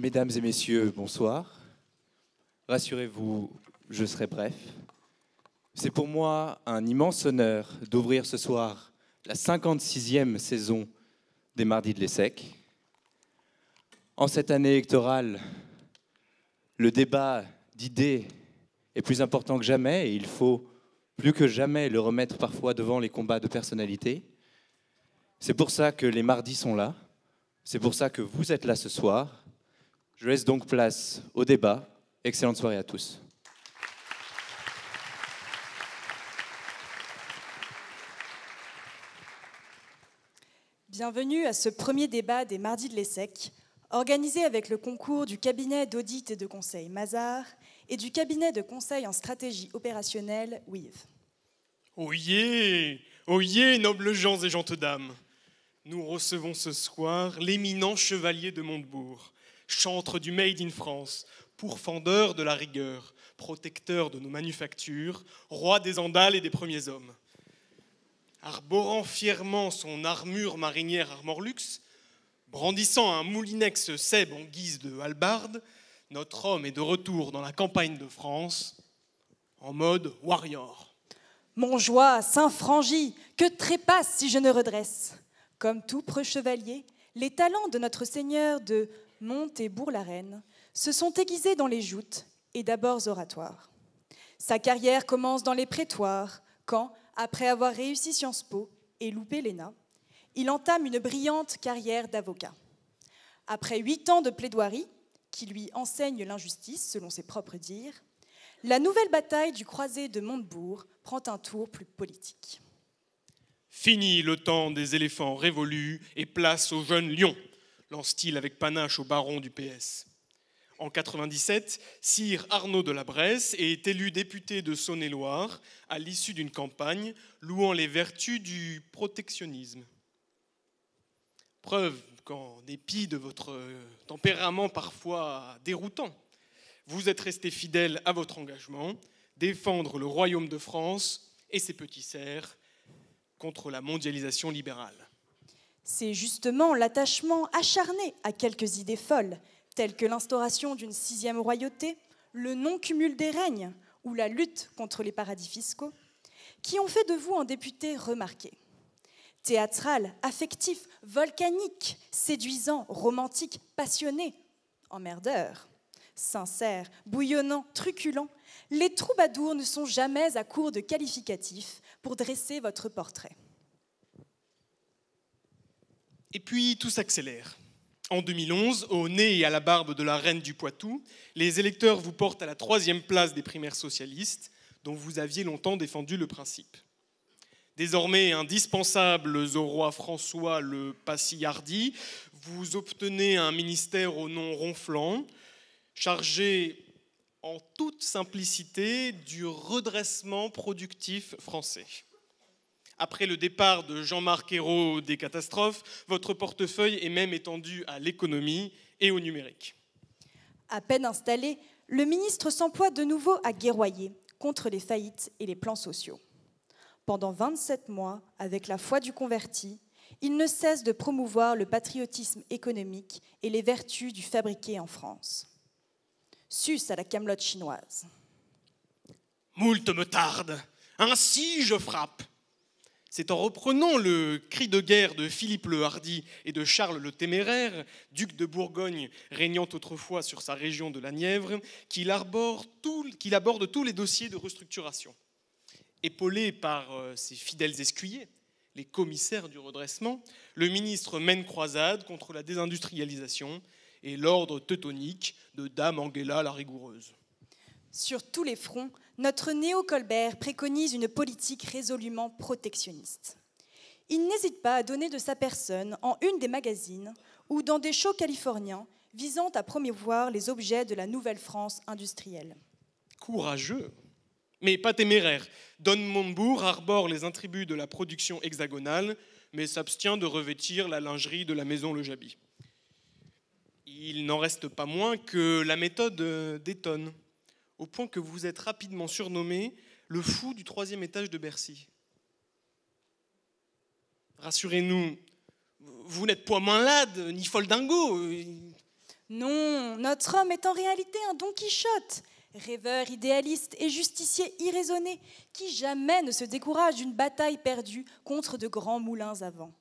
Mesdames et messieurs, bonsoir. Rassurez-vous, je serai bref. C'est pour moi un immense honneur d'ouvrir ce soir la 56e saison des Mardis de l'ESSEC. En cette année électorale, le débat d'idées est plus important que jamais et il faut plus que jamais le remettre parfois devant les combats de personnalité. C'est pour ça que les mardis sont là, c'est pour ça que vous êtes là ce soir. Je laisse donc place au débat. Excellente soirée à tous. Bienvenue à ce premier débat des Mardis de l'ESSEC, organisé avec le concours du cabinet d'audit et de conseil Mazars et du cabinet de conseil en stratégie opérationnelle WIV. Oyez, nobles gens et gentes dames. Nous recevons ce soir l'éminent chevalier de Montebourg, chantre du Made in France, pourfendeur de la rigueur, protecteur de nos manufactures, roi des andales et des premiers hommes. Arborant fièrement son armure marinière Armorlux, brandissant un moulinex Seb en guise de hallebarde, notre homme est de retour dans la campagne de France en mode warrior. Mon joie, Saint-Frangy, que trépasse si je ne redresse. Comme tout preux chevalier, les talents de notre seigneur de Montebourg-la-Reine se sont aiguisés dans les joutes et d'abord oratoires. Sa carrière commence dans les prétoires, quand, après avoir réussi Sciences Po et loupé l'ENA, il entame une brillante carrière d'avocat. Après 8 ans de plaidoirie, qui lui enseigne l'injustice, selon ses propres dires, la nouvelle bataille du croisé de Montebourg prend un tour plus politique. Fini le temps des éléphants révolus et place au jeune lion, lance-t-il avec panache au baron du PS. En 97, sire Arnaud de la Bresse est élu député de Saône-et-Loire à l'issue d'une campagne louant les vertus du protectionnisme. Preuve qu'en dépit de votre tempérament parfois déroutant, vous êtes resté fidèle à votre engagement, défendre le royaume de France et ses petits serfs contre la mondialisation libérale. C'est justement l'attachement acharné à quelques idées folles, telles que l'instauration d'une 6e royauté, le non-cumul des règnes ou la lutte contre les paradis fiscaux, qui ont fait de vous un député remarqué. Théâtral, affectif, volcanique, séduisant, romantique, passionné, emmerdeur, sincère, bouillonnant, truculent, les troubadours ne sont jamais à court de qualificatifs pour dresser votre portrait. Et puis tout s'accélère. En 2011, au nez et à la barbe de la reine du Poitou, les électeurs vous portent à la 3e place des primaires socialistes, dont vous aviez longtemps défendu le principe. Désormais indispensables au roi François le Passy-Hardy, vous obtenez un ministère au nom ronflant, chargé en toute simplicité du redressement productif français. Après le départ de Jean-Marc Ayrault des catastrophes, votre portefeuille est même étendu à l'économie et au numérique. À peine installé, le ministre s'emploie de nouveau à guerroyer contre les faillites et les plans sociaux. Pendant 27 mois, avec la foi du converti, il ne cesse de promouvoir le patriotisme économique et les vertus du fabriqué en France. Sus à la camelote chinoise. Moult me tarde, ainsi je frappe. C'est en reprenant le cri de guerre de Philippe le Hardi et de Charles le Téméraire, duc de Bourgogne régnant autrefois sur sa région de la Nièvre, qu'il aborde tous les dossiers de restructuration. Épaulé par ses fidèles escuyers, les commissaires du redressement, le ministre mène croisade contre la désindustrialisation et l'ordre teutonique de Dame Angela la rigoureuse. Sur tous les fronts, notre néo-Colbert préconise une politique résolument protectionniste. Il n'hésite pas à donner de sa personne en une des magazines ou dans des shows californiens visant à promouvoir les objets de la nouvelle France industrielle. Courageux, mais pas téméraire. Don Montebourg arbore les attributs de la production hexagonale, mais s'abstient de revêtir la lingerie de la maison Le Jaby. Il n'en reste pas moins que la méthode détonne, au point que vous êtes rapidement surnommé le fou du 3e étage de Bercy. Rassurez-nous, vous n'êtes point malade, ni folle dingo. Non, notre homme est en réalité un Don Quichotte, rêveur idéaliste et justicier irraisonné, qui jamais ne se décourage d'une bataille perdue contre de grands moulins à vent.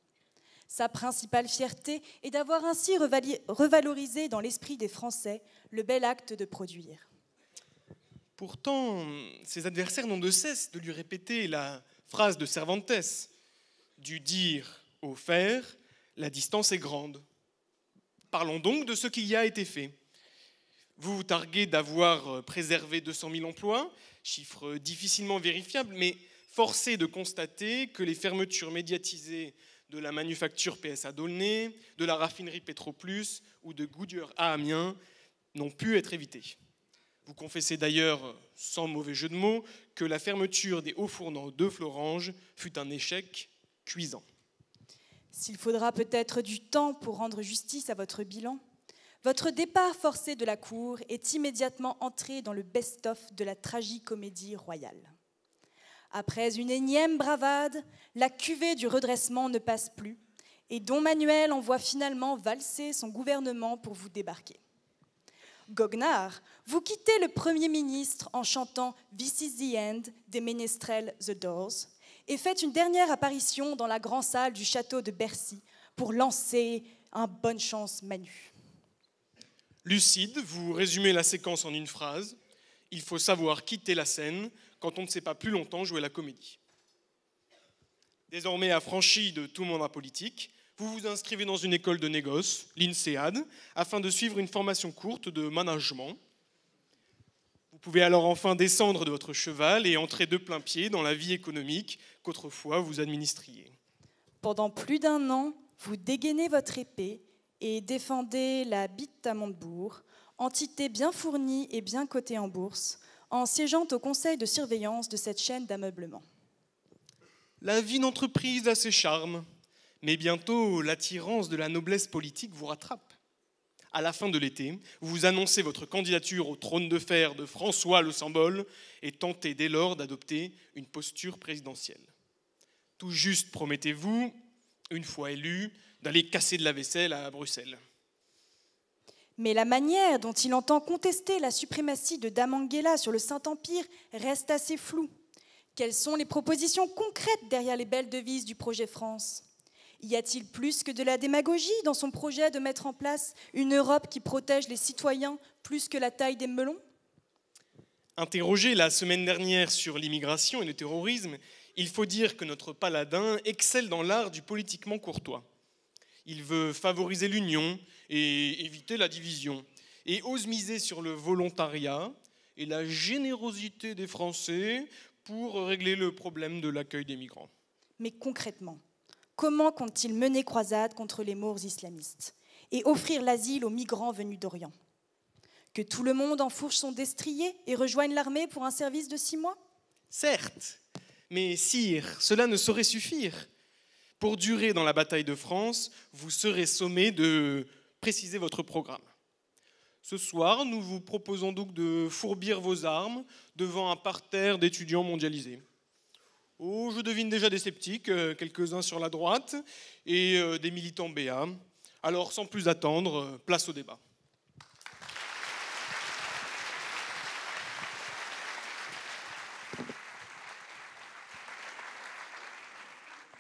Sa principale fierté est d'avoir ainsi revalorisé dans l'esprit des Français le bel acte de produire. Pourtant, ses adversaires n'ont de cesse de lui répéter la phrase de Cervantes, du dire au faire, la distance est grande. Parlons donc de ce qui y a été fait. Vous vous targuez d'avoir préservé 200 000 emplois, chiffre difficilement vérifiable, mais forcé de constater que les fermetures médiatisées de la manufacture PSA d'Aulnay, de la raffinerie Petroplus ou de Goodyear à Amiens n'ont pu être évitées. Vous confessez d'ailleurs, sans mauvais jeu de mots, que la fermeture des hauts-fourneaux de Florange fut un échec cuisant. S'il faudra peut-être du temps pour rendre justice à votre bilan, votre départ forcé de la cour est immédiatement entré dans le best-of de la tragicomédie royale. Après une énième bravade, la cuvée du redressement ne passe plus et Don Manuel envoie finalement valser son gouvernement pour vous débarquer. Goguenard, vous quittez le Premier ministre en chantant « This is the end » des ménestrels The Doors et faites une dernière apparition dans la grande salle du château de Bercy pour lancer un « bonne chance Manu ». Lucide, vous résumez la séquence en une phrase. Il faut savoir quitter la scène quand on ne sait pas plus longtemps jouer la comédie. Désormais affranchi de tout mandat politique, vous vous inscrivez dans une école de négoce, l'INSEAD, afin de suivre une formation courte de management. Vous pouvez alors enfin descendre de votre cheval et entrer de plein pied dans la vie économique qu'autrefois vous administriez. Pendant plus d'1 an, vous dégainez votre épée et défendez la Bite à Montebourg, entité bien fournie et bien cotée en bourse, en siégeant au conseil de surveillance de cette chaîne d'ameublement. La vie d'entreprise a ses charmes, mais bientôt l'attirance de la noblesse politique vous rattrape. À la fin de l'été, vous annoncez votre candidature au trône de fer de François le Symbole et tentez dès lors d'adopter une posture présidentielle. Tout juste promettez-vous, une fois élu, d'aller casser de la vaisselle à Bruxelles. Mais la manière dont il entend contester la suprématie de Dame Angela sur le Saint-Empire reste assez floue. Quelles sont les propositions concrètes derrière les belles devises du projet France ? Y a-t-il plus que de la démagogie dans son projet de mettre en place une Europe qui protège les citoyens plus que la taille des melons ? Interrogé la semaine dernière sur l'immigration et le terrorisme, il faut dire que notre paladin excelle dans l'art du politiquement courtois. Il veut favoriser l'union et éviter la division, et ose miser sur le volontariat et la générosité des Français pour régler le problème de l'accueil des migrants. Mais concrètement, comment compte-t-il mener croisade contre les Maures islamistes et offrir l'asile aux migrants venus d'Orient ? Que tout le monde enfourche son destrier et rejoigne l'armée pour un service de 6 mois ? Certes, mais sire, cela ne saurait suffire. Pour durer dans la bataille de France, vous serez sommé de préciser votre programme. Ce soir, nous vous proposons donc de fourbir vos armes devant un parterre d'étudiants mondialisés. Oh, je devine déjà des sceptiques, quelques-uns sur la droite, et des militants BA. Alors, sans plus attendre, place au débat.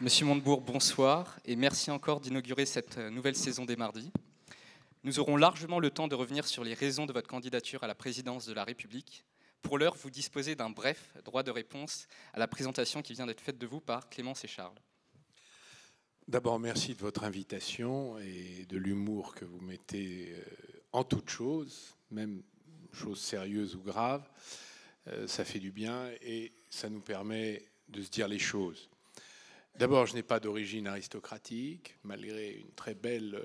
Monsieur Montebourg, bonsoir et merci encore d'inaugurer cette nouvelle saison des mardis. Nous aurons largement le temps de revenir sur les raisons de votre candidature à la présidence de la République. Pour l'heure, vous disposez d'un bref droit de réponse à la présentation qui vient d'être faite de vous par Clémence et Charles. D'abord, merci de votre invitation et de l'humour que vous mettez en toute chose, même choses sérieuses ou graves. Ça fait du bien et ça nous permet de se dire les choses. D'abord, je n'ai pas d'origine aristocratique, malgré une très belle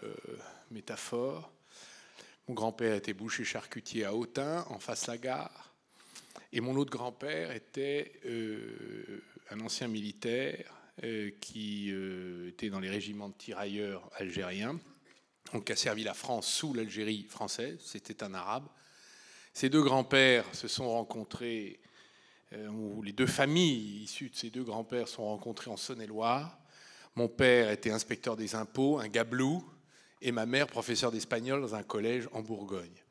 métaphore. Mon grand-père était boucher-charcutier à Autun, en face la gare. Et mon autre grand-père était un ancien militaire qui était dans les régiments de tirailleurs algériens, donc qui a servi la France sous l'Algérie française. C'était un arabe. Ces deux grands-pères se sont rencontrés, où les deux familles issues de ces deux grands-pères sont rencontrées en Saône-et-Loire. Mon père était inspecteur des impôts, un gabelou, et ma mère professeure d'espagnol dans un collège en Bourgogne.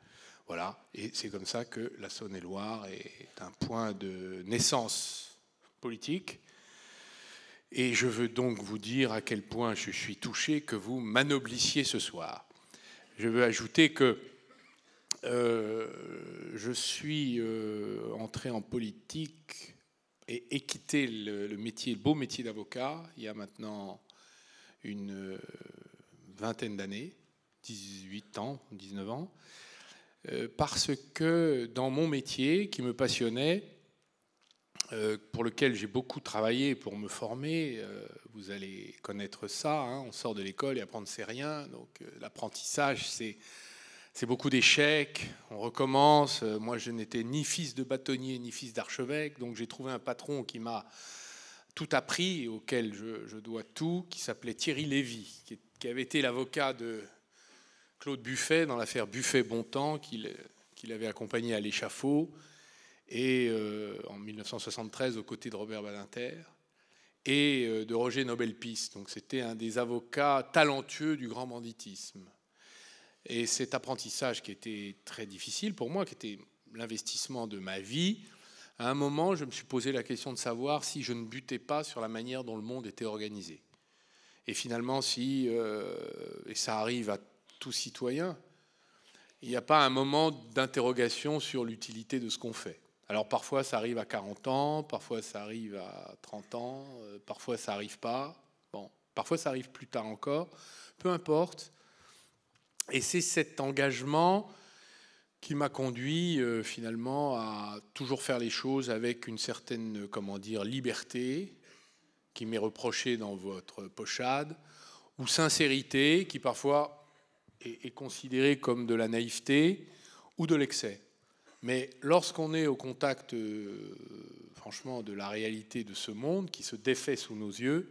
Voilà, et c'est comme ça que la Saône-et-Loire est un point de naissance politique. Et je veux donc vous dire à quel point je suis touché que vous m'anoblissiez ce soir. Je veux ajouter que je suis entré en politique et quitté le beau métier d'avocat il y a maintenant une vingtaine d'années, 18 ans, 19 ans, parce que dans mon métier qui me passionnait, pour lequel j'ai beaucoup travaillé pour me former, vous allez connaître ça, hein, on sort de l'école et apprendre c'est rien, donc l'apprentissage c'est beaucoup d'échecs, on recommence. Moi je n'étais ni fils de bâtonnier ni fils d'archevêque, donc j'ai trouvé un patron qui m'a tout appris, auquel je dois tout, qui s'appelait Thierry Lévy, qui avait été l'avocat de Claude Buffet dans l'affaire Buffet-Bontemps, qu'il avait accompagné à l'échafaud, et en 1973 aux côtés de Robert Badinter et de Roger Nobel-Pis. Donc c'était un des avocats talentueux du grand banditisme. Et cet apprentissage qui était très difficile pour moi, qui était l'investissement de ma vie, à un moment, je me suis posé la question de savoir si je ne butais pas sur la manière dont le monde était organisé. Et finalement, si, et ça arrive à tout citoyen, il n'y a pas un moment d'interrogation sur l'utilité de ce qu'on fait. Alors parfois ça arrive à 40 ans, parfois ça arrive à 30 ans, parfois ça n'arrive pas, bon, parfois ça arrive plus tard encore, peu importe. Et c'est cet engagement qui m'a conduit finalement à toujours faire les choses avec une certaine, liberté, qui m'est reprochée dans votre pochade, ou sincérité, qui parfois est considérée comme de la naïveté ou de l'excès. Mais lorsqu'on est au contact, franchement, de la réalité de ce monde qui se défait sous nos yeux,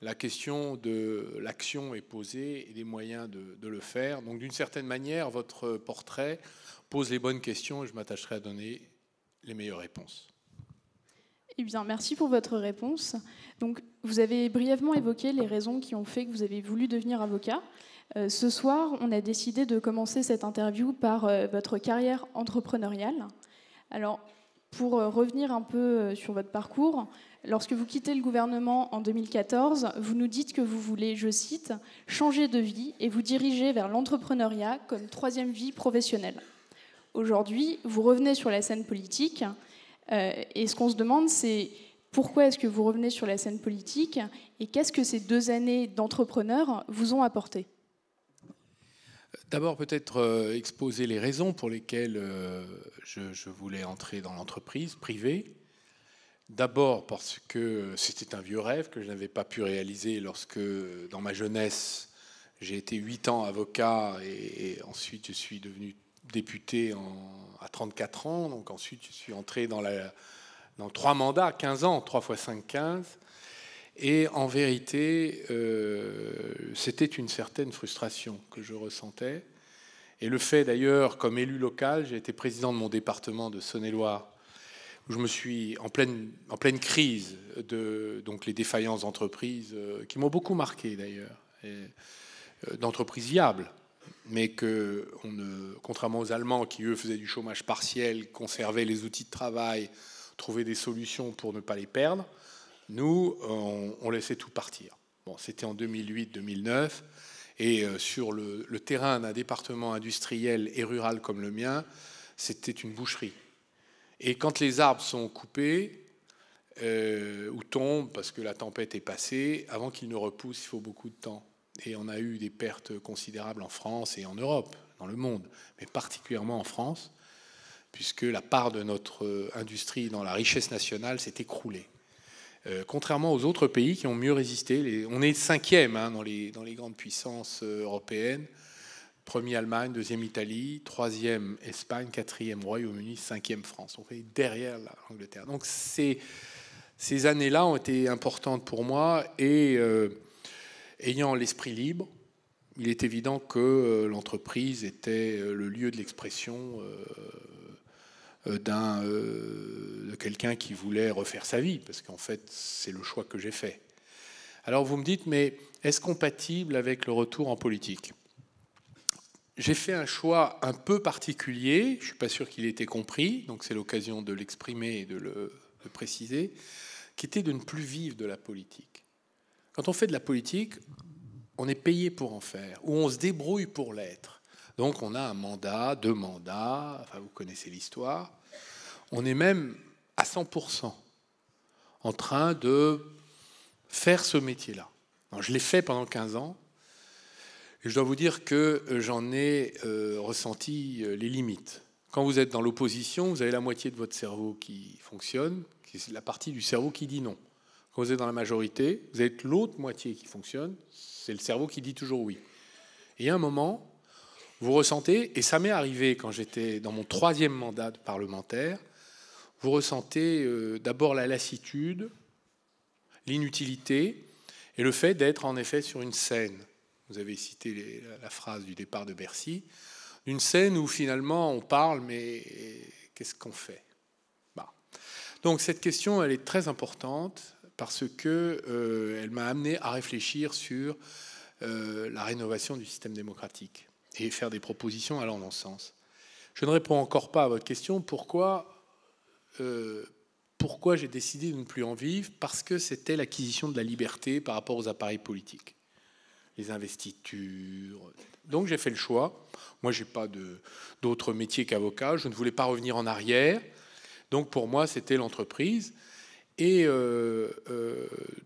la question de l'action est posée et des moyens de le faire. Donc, d'une certaine manière, votre portrait pose les bonnes questions et je m'attacherai à donner les meilleures réponses. Eh bien, merci pour votre réponse. Donc, vous avez brièvement évoqué les raisons qui ont fait que vous avez voulu devenir avocat. Ce soir, on a décidé de commencer cette interview par votre carrière entrepreneuriale. Alors, pour revenir un peu sur votre parcours, lorsque vous quittez le gouvernement en 2014, vous nous dites que vous voulez, je cite, « changer de vie et vous diriger vers l'entrepreneuriat comme troisième vie professionnelle ». Aujourd'hui, vous revenez sur la scène politique et ce qu'on se demande, c'est pourquoi est-ce que vous revenez sur la scène politique et qu'est-ce que ces 2 années d'entrepreneur vous ont apporté ? D'abord, peut-être exposer les raisons pour lesquelles je voulais entrer dans l'entreprise privée. D'abord parce que c'était un vieux rêve que je n'avais pas pu réaliser lorsque, dans ma jeunesse, j'ai été 8 ans avocat et ensuite je suis devenu député à 34 ans. Donc ensuite, je suis entré dans 3 mandats, 15 ans, 3 x 5, 15. Et en vérité, c'était une certaine frustration que je ressentais. Et le fait d'ailleurs, comme élu local, j'ai été président de mon département de Saône-et-Loire, où je me suis en pleine crise donc les défaillances d'entreprises qui m'ont beaucoup marqué d'ailleurs, d'entreprises viables, mais que, contrairement aux Allemands qui eux faisaient du chômage partiel, conservaient les outils de travail, trouvaient des solutions pour ne pas les perdre. Nous, on laissait tout partir. Bon, c'était en 2008-2009, et sur le terrain d'un département industriel et rural comme le mien, c'était une boucherie. Et quand les arbres sont coupés ou tombent parce que la tempête est passée, avant qu'ils ne repoussent, il faut beaucoup de temps. Et on a eu des pertes considérables en France et en Europe, dans le monde, mais particulièrement en France, puisque la part de notre industrie dans la richesse nationale s'est écroulée. Contrairement aux autres pays qui ont mieux résisté. On est 5e dans les grandes puissances européennes. 1er Allemagne, 2e Italie, 3e Espagne, 4e Royaume-Uni, 5e France. On est derrière l'Angleterre. Donc ces années-là ont été importantes pour moi et ayant l'esprit libre, il est évident que l'entreprise était le lieu de l'expression de quelqu'un qui voulait refaire sa vie, parce qu'en fait, c'est le choix que j'ai fait. Alors vous me dites, mais est-ce compatible avec le retour en politique ? j'ai fait un choix un peu particulier, je ne suis pas sûr qu'il ait été compris, donc c'est l'occasion de l'exprimer et de le préciser, qui était de ne plus vivre de la politique. Quand on fait de la politique, on est payé pour en faire, ou on se débrouille pour l'être. Donc on a un mandat, 2 mandats, enfin vous connaissez l'histoire. On est même à 100% en train de faire ce métier-là. Alors, je l'ai fait pendant 15 ans, et je dois vous dire que j'en ai ressenti les limites. Quand vous êtes dans l'opposition, vous avez la moitié de votre cerveau qui fonctionne, qui est la partie du cerveau qui dit non. Quand vous êtes dans la majorité, vous avez l'autre moitié qui fonctionne, c'est le cerveau qui dit toujours oui. Et il y a un moment, vous ressentez, et ça m'est arrivé quand j'étais dans mon 3e mandat de parlementaire, vous ressentez d'abord la lassitude, l'inutilité, et le fait d'être en effet sur une scène. Vous avez cité la phrase du départ de Bercy, une scène où finalement on parle, mais qu'est-ce qu'on fait ? Donc cette question, elle est très importante parce que elle m'a amené à réfléchir sur la rénovation du système démocratique et faire des propositions allant dans ce sens. Je ne réponds encore pas à votre question. Pourquoi j'ai décidé de ne plus en vivre ? Parce que c'était l'acquisition de la liberté par rapport aux appareils politiques, les investitures. Donc j'ai fait le choix. Moi, je n'ai pas d'autre métier qu'avocat. Je ne voulais pas revenir en arrière. Donc pour moi, c'était l'entreprise. Et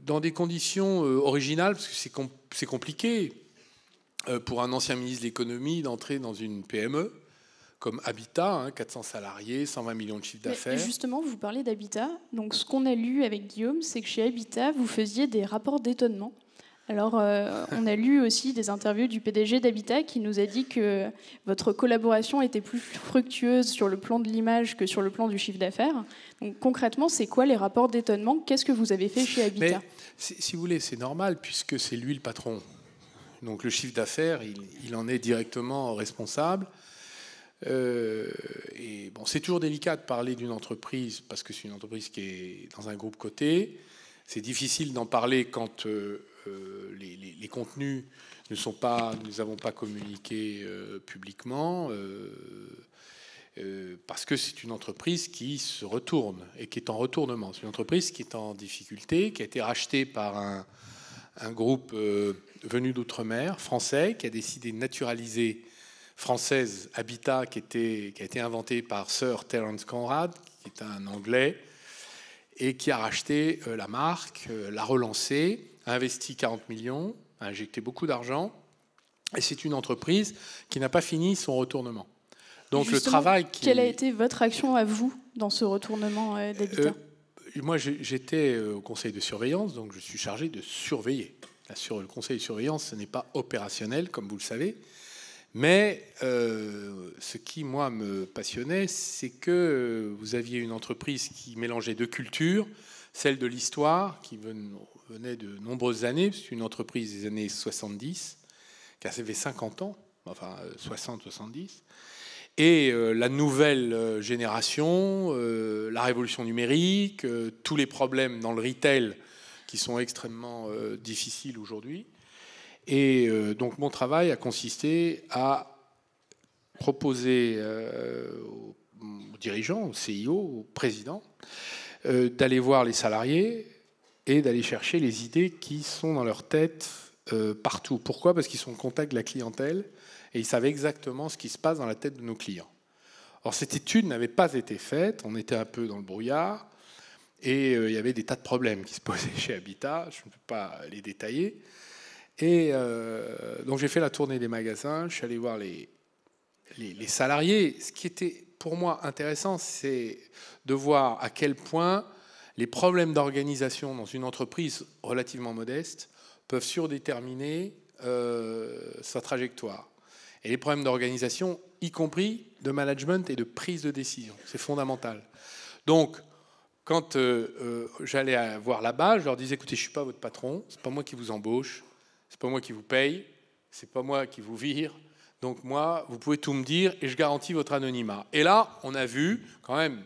dans des conditions originales, parce que c'est compliqué pour un ancien ministre de l'économie d'entrer dans une PME comme Habitat, 400 salariés, 120 millions de chiffre d'affaires. Justement, vous parlez d'Habitat. Donc ce qu'on a lu avec Guillaume, c'est que chez Habitat, vous faisiez des rapports d'étonnement. Alors, on a lu aussi des interviews du PDG d'Habitat qui nous a dit que votre collaboration était plus fructueuse sur le plan de l'image que sur le plan du chiffre d'affaires. Donc, concrètement, c'est quoi les rapports d'étonnement ? Qu'est-ce que vous avez fait chez Habitat ? Mais, si vous voulez, c'est normal puisque c'est lui le patron. Donc, le chiffre d'affaires, il en est directement responsable. Et bon, c'est toujours délicat de parler d'une entreprise parce que c'est une entreprise qui est dans un groupe coté. C'est difficile d'en parler quand les contenus nous avons pas communiqué publiquement parce que c'est une entreprise qui se retourne et qui est en retournement. C'est une entreprise qui est en difficulté, qui a été rachetée par un groupe venu d'outre-mer, français, qui a décidé de naturaliser française Habitat, qui a été inventé par Sir Terence Conrad, qui est un Anglais, et qui a racheté la marque, l'a relancée, a investi 40 millions, a injecté beaucoup d'argent, et c'est une entreprise qui n'a pas fini son retournement. Donc le travail quelle a été votre action à vous dans ce retournement d'Habitat ? Moi, j'étais au conseil de surveillance, donc je suis chargé de surveiller. Le conseil de surveillance, ce n'est pas opérationnel, comme vous le savez. Mais ce qui, moi, me passionnait, c'est que vous aviez une entreprise qui mélangeait 2 cultures, celle de l'histoire, qui venait de nombreuses années, c'est une entreprise des années 70, qui avait 50 ans, enfin 60-70, et la nouvelle génération, la révolution numérique, tous les problèmes dans le retail qui sont extrêmement difficiles aujourd'hui. Et donc mon travail a consisté à proposer aux dirigeants, au CIO, au président, d'aller voir les salariés et d'aller chercher les idées qui sont dans leur tête partout. Pourquoi ? Parce qu'ils sont en contact de la clientèle et ils savaient exactement ce qui se passe dans la tête de nos clients. Or, cette étude n'avait pas été faite, on était un peu dans le brouillard et il y avait des tas de problèmes qui se posaient chez Habitat, je ne peux pas les détailler. Et donc j'ai fait la tournée des magasins, je suis allé voir les salariés. Ce qui était pour moi intéressant, c'est de voir à quel point les problèmes d'organisation dans une entreprise relativement modeste peuvent surdéterminer sa trajectoire. Et les problèmes d'organisation, y compris de management et de prise de décision, c'est fondamental. Donc, quand j'allais voir là-bas, je leur disais, écoutez, je ne suis pas votre patron, c'est pas moi qui vous embauche, c'est pas moi qui vous paye, c'est pas moi qui vous vire. Donc moi, vous pouvez tout me dire et je garantis votre anonymat. Et là, on a vu quand même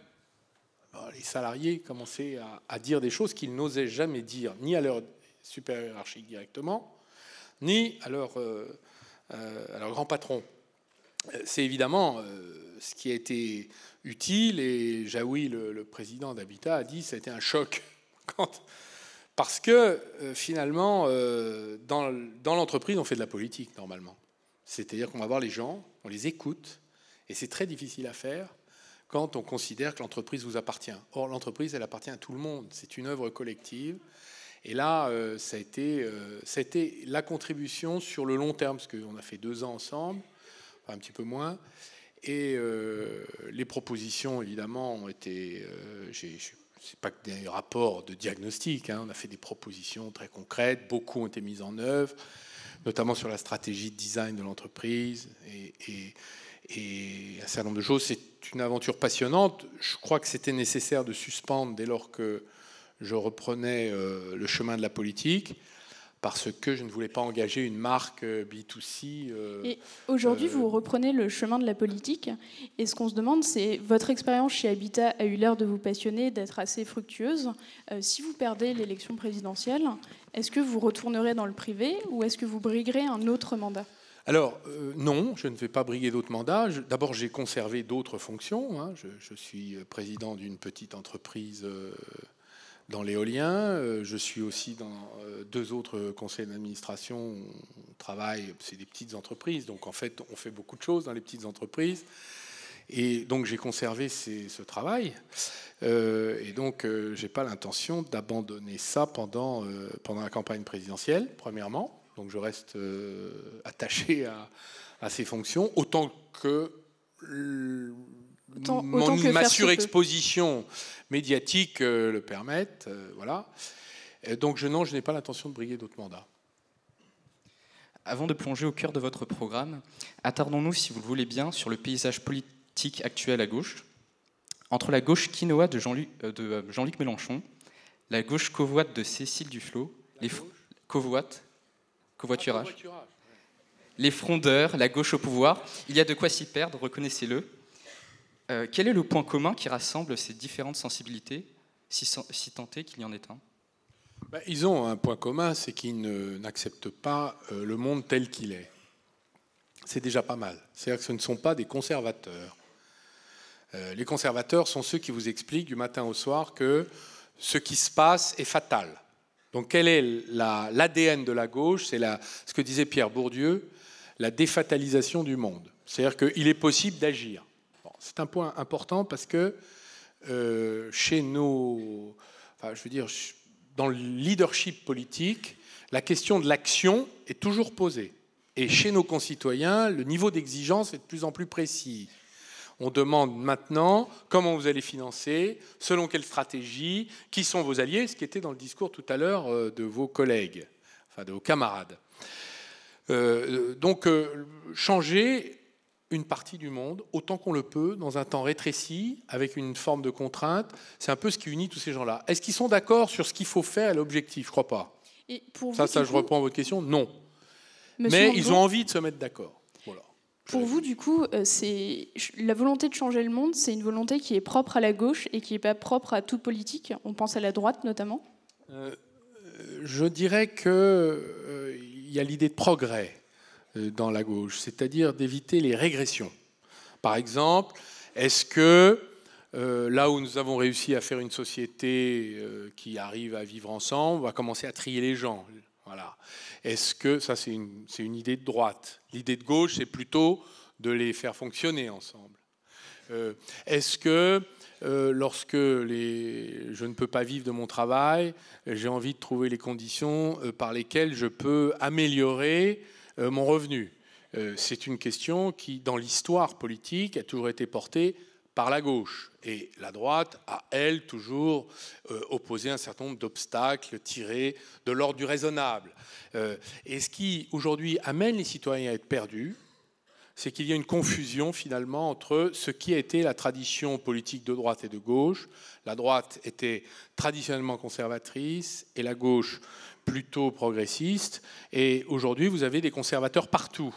les salariés commencer à dire des choses qu'ils n'osaient jamais dire, ni à leur supérieur hiérarchique directement, ni à leur grand patron. c'est évidemment ce qui a été utile, et Jaoui, le président d'Habitat, a dit que ça a été un choc. Parce que finalement, dans l'entreprise, on fait de la politique normalement. C'est-à-dire qu'on va voir les gens, on les écoute, et c'est très difficile à faire quand on considère que l'entreprise vous appartient. Or, l'entreprise, elle appartient à tout le monde. C'est une œuvre collective. Et là, ça a été la contribution sur le long terme, parce qu'on a fait 2 ans ensemble, enfin un petit peu moins. Et les propositions, évidemment, ont été... c'est pas que des rapports de diagnostic, hein, on a fait des propositions très concrètes, beaucoup ont été mises en œuvre, notamment sur la stratégie de design de l'entreprise et un certain nombre de choses. C'est une aventure passionnante. Je crois que c'était nécessaire de suspendre dès lors que je reprenais le chemin de la politique, parce que je ne voulais pas engager une marque B2C. Et aujourd'hui, vous reprenez le chemin de la politique. Et ce qu'on se demande, c'est, votre expérience chez Habitat a eu l'air de vous passionner, d'être assez fructueuse. Si vous perdez l'élection présidentielle, est-ce que vous retournerez dans le privé ou est-ce que vous briguerez un autre mandat ? Alors, non, je ne vais pas briguer d'autres mandats. D'abord, j'ai conservé d'autres fonctions. Hein. Je suis président d'une petite entreprise dans l'éolien. Je suis aussi dans 2 autres conseils d'administration. On travaille, c'est des petites entreprises. Donc, en fait, on fait beaucoup de choses dans les petites entreprises. Et donc, j'ai conservé ce travail. Et donc, je n'ai pas l'intention d'abandonner ça pendant la campagne présidentielle, premièrement. Donc je reste attaché à ces fonctions, autant que ma surexposition médiatique le permette. Voilà. Et donc je n'ai pas l'intention de briguer d'autres mandats. Avant de plonger au cœur de votre programme, attardons-nous, si vous le voulez bien, sur le paysage politique actuel à gauche. Entre la gauche quinoa de Jean-Luc Mélenchon, la gauche covoite de Cécile Duflot, covoiturage. Les frondeurs, la gauche au pouvoir, il y a de quoi s'y perdre, reconnaissez-le. Quel est le point commun qui rassemble ces différentes sensibilités, si tant est qu'il y en ait un ? Ils ont un point commun, c'est qu'ils n'acceptent pas le monde tel qu'il est. C'est déjà pas mal. C'est-à-dire que ce ne sont pas des conservateurs. Les conservateurs sont ceux qui vous expliquent du matin au soir que ce qui se passe est fatal. Donc quel est l'ADN de la gauche ? C'est ce que disait Pierre Bourdieu, la défatalisation du monde. C'est-à-dire qu'il est possible d'agir. Bon, c'est un point important parce que chez dans le leadership politique, la question de l'action est toujours posée. Et chez nos concitoyens, le niveau d'exigence est de plus en plus précis. On demande maintenant comment vous allez financer, selon quelle stratégie, qui sont vos alliés, ce qui était dans le discours tout à l'heure de vos collègues, enfin de vos camarades. Donc, changer une partie du monde autant qu'on le peut, dans un temps rétréci, avec une forme de contrainte, c'est un peu ce qui unit tous ces gens-là. Est-ce qu'ils sont d'accord sur ce qu'il faut faire à l'objectif ? Je ne crois pas. Et pour ça, vous, je reprends votre question, non. Mais ils ont envie de se mettre d'accord. Voilà. Pour vous, du coup, c'est la volonté de changer le monde, c'est une volonté qui est propre à la gauche et qui n'est pas propre à toute politique. On pense à la droite, notamment. Je dirais qu'il y a l'idée de progrès dans la gauche, c'est-à-dire d'éviter les régressions. Par exemple, est-ce que là où nous avons réussi à faire une société qui arrive à vivre ensemble, on va commencer à trier les gens ? Voilà. Est-ce que ça, c'est une idée de droite ? L'idée de gauche, c'est plutôt de les faire fonctionner ensemble. Est-ce que lorsque je ne peux pas vivre de mon travail, j'ai envie de trouver les conditions par lesquelles je peux améliorer mon revenu ? C'est une question qui, dans l'histoire politique, a toujours été portée par la gauche. Et la droite a, elle, toujours opposé un certain nombre d'obstacles tirés de l'ordre du raisonnable. Et ce qui, aujourd'hui, amène les citoyens à être perdus, c'est qu'il y a une confusion, finalement, entre ce qui a été la tradition politique de droite et de gauche. La droite était traditionnellement conservatrice et la gauche plutôt progressiste. Et aujourd'hui, vous avez des conservateurs partout.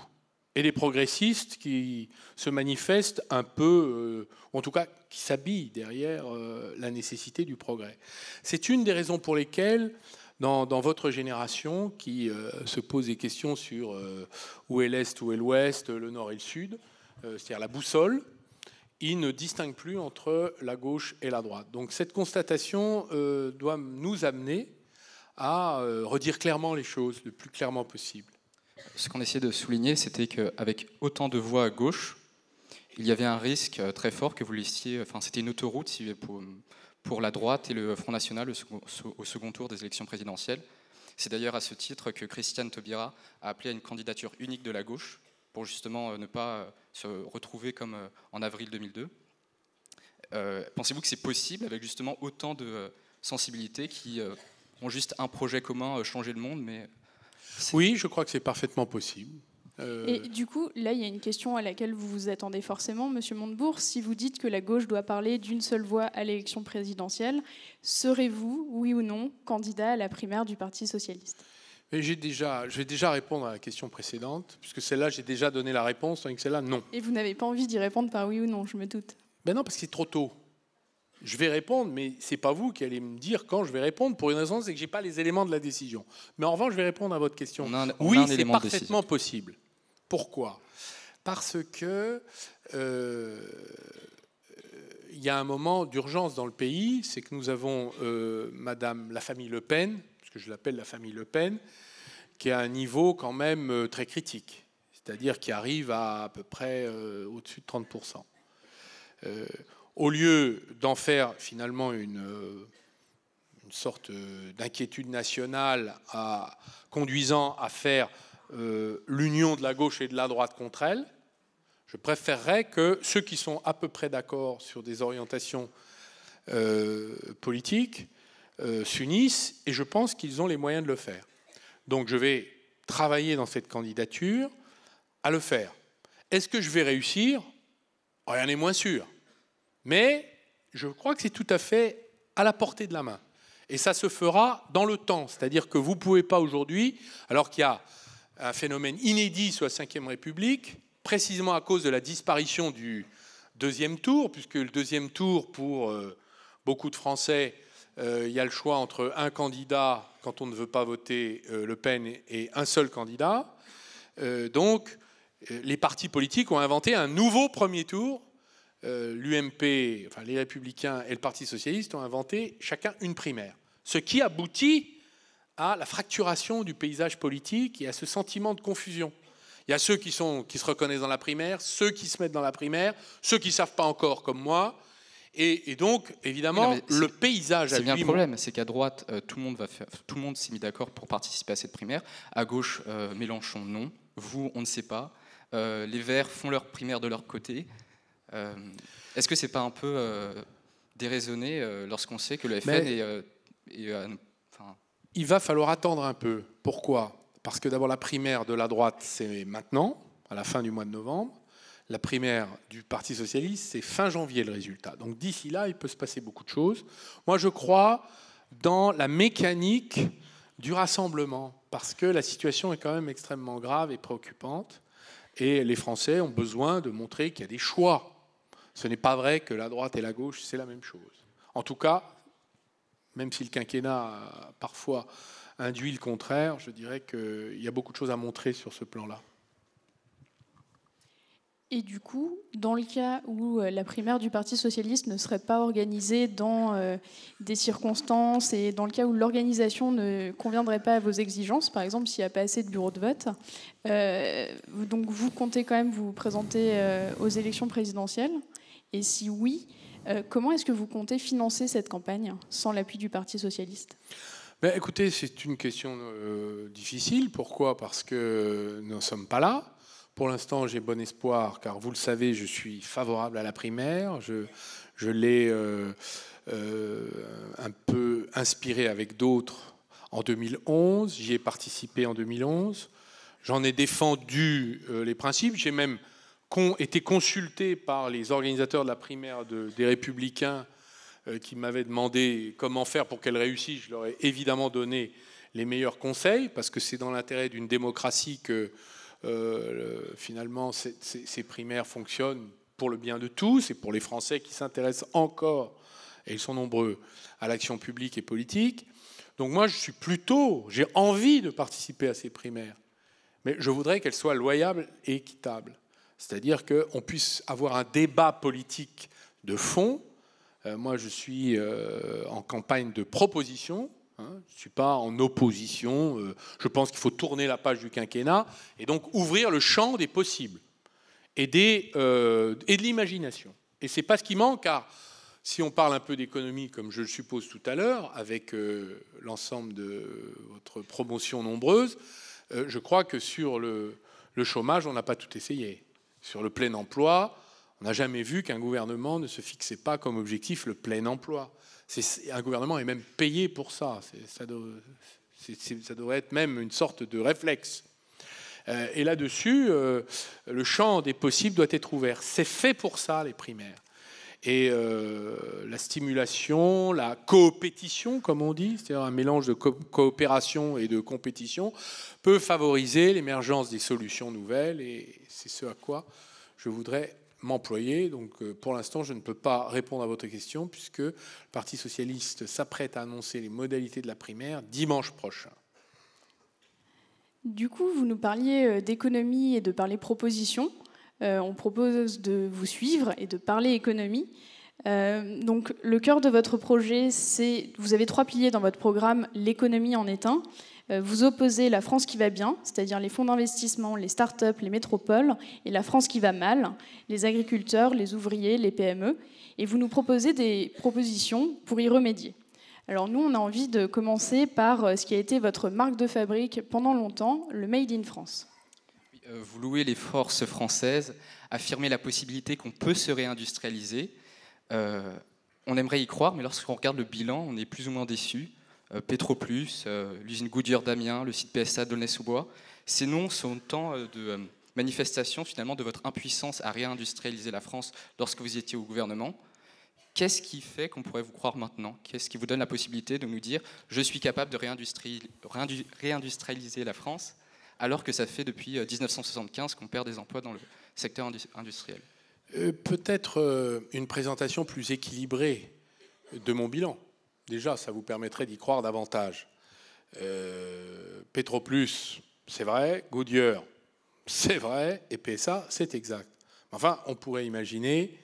Et des progressistes qui se manifestent un peu, en tout cas qui s'habillent derrière la nécessité du progrès. C'est une des raisons pour lesquelles, dans votre génération, qui se pose des questions sur où est l'Est, où est l'Ouest, le Nord et le Sud, c'est-à-dire la boussole, il ne distingue plus entre la gauche et la droite. Donc cette constatation doit nous amener à redire clairement les choses le plus clairement possible. Ce qu'on essayait de souligner, c'était qu'avec autant de voix à gauche, il y avait un risque très fort que vous laissiez, enfin c'était une autoroute pour la droite et le Front National au second tour des élections présidentielles. C'est d'ailleurs à ce titre que Christiane Taubira a appelé à une candidature unique de la gauche pour justement ne pas se retrouver comme en avril 2002. Pensez-vous que c'est possible avec justement autant de sensibilités qui ont juste un projet commun, changer le monde, mais oui, je crois que c'est parfaitement possible. Et du coup, là, il y a une question à laquelle vous vous attendez forcément, Monsieur Montebourg. Si vous dites que la gauche doit parler d'une seule voix à l'élection présidentielle, serez-vous, oui ou non, candidat à la primaire du Parti socialiste ? Mais je vais déjà répondre à la question précédente, puisque celle-là, j'ai déjà donné la réponse, tandis que celle-là, non. Et vous n'avez pas envie d'y répondre par oui ou non, je me doute. Ben non, parce que c'est trop tôt. Je vais répondre, mais c'est pas vous qui allez me dire quand je vais répondre. Pour une raison, c'est que j'ai pas les éléments de la décision. Mais en revanche, je vais répondre à votre question. Oui, c'est parfaitement possible. Pourquoi ? Parce que il y a un moment d'urgence dans le pays, c'est que nous avons la famille Le Pen, parce que je l'appelle la famille Le Pen, qui est à un niveau quand même très critique, c'est-à-dire qui arrive à peu près au-dessus de 30%. Au lieu d'en faire finalement une sorte d'inquiétude nationale conduisant à faire l'union de la gauche et de la droite contre elle, je préférerais que ceux qui sont à peu près d'accord sur des orientations politiques s'unissent, et je pense qu'ils ont les moyens de le faire. Donc je vais travailler dans cette candidature à le faire. Est-ce que je vais réussir ? Rien n'est moins sûr. Mais je crois que c'est tout à fait à la portée de la main. Et ça se fera dans le temps. C'est-à-dire que vous ne pouvez pas aujourd'hui, alors qu'il y a un phénomène inédit sous la Ve République, précisément à cause de la disparition du deuxième tour, puisque le deuxième tour, pour beaucoup de Français, il y a le choix entre un candidat, quand on ne veut pas voter Le Pen, et un seul candidat. Donc, les partis politiques ont inventé un nouveau premier tour. L'UMP, enfin les Républicains et le Parti Socialiste ont inventé chacun une primaire. Ce qui aboutit à la fracturation du paysage politique et à ce sentiment de confusion. Il y a ceux qui se reconnaissent dans la primaire, ceux qui se mettent dans la primaire, ceux qui ne savent pas encore comme moi. Et donc, évidemment, le paysage... C'est bien le problème, c'est qu'à droite, tout le monde s'est mis d'accord pour participer à cette primaire. À gauche, Mélenchon, non. Vous, on ne sait pas. Les Verts font leur primaire de leur côté. Est-ce que c'est pas un peu déraisonné lorsqu'on sait que le FN il va falloir attendre un peu. Pourquoi ? Parce que d'abord la primaire de la droite, c'est maintenant, à la fin du mois de novembre. La primaire du Parti socialiste, c'est fin janvier le résultat. Donc d'ici là, il peut se passer beaucoup de choses. Moi, je crois dans la mécanique du rassemblement, parce que la situation est quand même extrêmement grave et préoccupante. Et les Français ont besoin de montrer qu'il y a des choix. Ce n'est pas vrai que la droite et la gauche, c'est la même chose. En tout cas, même si le quinquennat a parfois induit le contraire, je dirais qu'il y a beaucoup de choses à montrer sur ce plan-là. Et du coup, dans le cas où la primaire du Parti socialiste ne serait pas organisée dans des circonstances et dans le cas où l'organisation ne conviendrait pas à vos exigences, par exemple s'il n'y a pas assez de bureaux de vote, donc vous comptez quand même vous présenter aux élections présidentielles ? Et si oui, comment est-ce que vous comptez financer cette campagne sans l'appui du Parti socialiste ? Écoutez, c'est une question difficile. Pourquoi ? Parce que nous n'en sommes pas là. Pour l'instant, j'ai bon espoir, car vous le savez, je suis favorable à la primaire. Je l'ai un peu inspiré avec d'autres en 2011. J'y ai participé en 2011. J'en ai défendu les principes. J'ai même été consulté par les organisateurs de la primaire des Républicains qui m'avaient demandé comment faire pour qu'elle réussisse. Je leur ai évidemment donné les meilleurs conseils, parce que c'est dans l'intérêt d'une démocratie que finalement ces primaires fonctionnent pour le bien de tous et pour les Français qui s'intéressent encore, et ils sont nombreux, à l'action publique et politique. Donc moi, j'ai envie de participer à ces primaires, mais je voudrais qu'elles soient loyables et équitables. C'est-à-dire qu'on puisse avoir un débat politique de fond. Moi, je suis en campagne de proposition. Je ne suis pas en opposition. Je pense qu'il faut tourner la page du quinquennat et donc ouvrir le champ des possibles et de l'imagination. Et ce n'est pas ce qui manque, car si on parle un peu d'économie, comme je le suppose tout à l'heure, avec l'ensemble de votre promotion nombreuse, je crois que sur le chômage, on n'a pas tout essayé. Sur le plein emploi, on n'a jamais vu qu'un gouvernement ne se fixait pas comme objectif le plein emploi. Un gouvernement est même payé pour ça. Ça devrait être même une sorte de réflexe. Et là-dessus, le champ des possibles doit être ouvert. C'est fait pour ça, les primaires. Et la stimulation, la coopétition, comme on dit, c'est-à-dire un mélange de coopération et de compétition, peut favoriser l'émergence des solutions nouvelles. Et c'est ce à quoi je voudrais m'employer. Donc, pour l'instant, je ne peux pas répondre à votre question, puisque le Parti socialiste s'apprête à annoncer les modalités de la primaire dimanche prochain. Du coup, vous nous parliez d'économie et de parler proposition. On propose de vous suivre et de parler économie. Donc, le cœur de votre projet, c'est, vous avez 3 piliers dans votre programme, l'économie en est un. Vous opposez la France qui va bien, c'est-à-dire les fonds d'investissement, les start-up, les métropoles, et la France qui va mal, les agriculteurs, les ouvriers, les PME. Et vous nous proposez des propositions pour y remédier. Alors nous, on a envie de commencer par ce qui a été votre marque de fabrique pendant longtemps, le Made in France. Vous louez les forces françaises, affirmez la possibilité qu'on peut se réindustrialiser. On aimerait y croire, mais lorsqu'on regarde le bilan, on est plus ou moins déçu. Petroplus, l'usine Goodyear d'Amiens, le site PSA d'Aulnay-sous-Bois, ces noms sont autant de manifestations finalement de votre impuissance à réindustrialiser la France lorsque vous étiez au gouvernement. Qu'est-ce qui fait qu'on pourrait vous croire maintenant? Qu'est-ce qui vous donne la possibilité de nous dire « je suis capable de réindustrialiser la France » alors que ça fait depuis 1975 qu'on perd des emplois dans le secteur industriel? Peut-être une présentation plus équilibrée de mon bilan. Déjà, ça vous permettrait d'y croire davantage. Petroplus, c'est vrai. Goodyear, c'est vrai. Et PSA, c'est exact. Enfin, on pourrait imaginer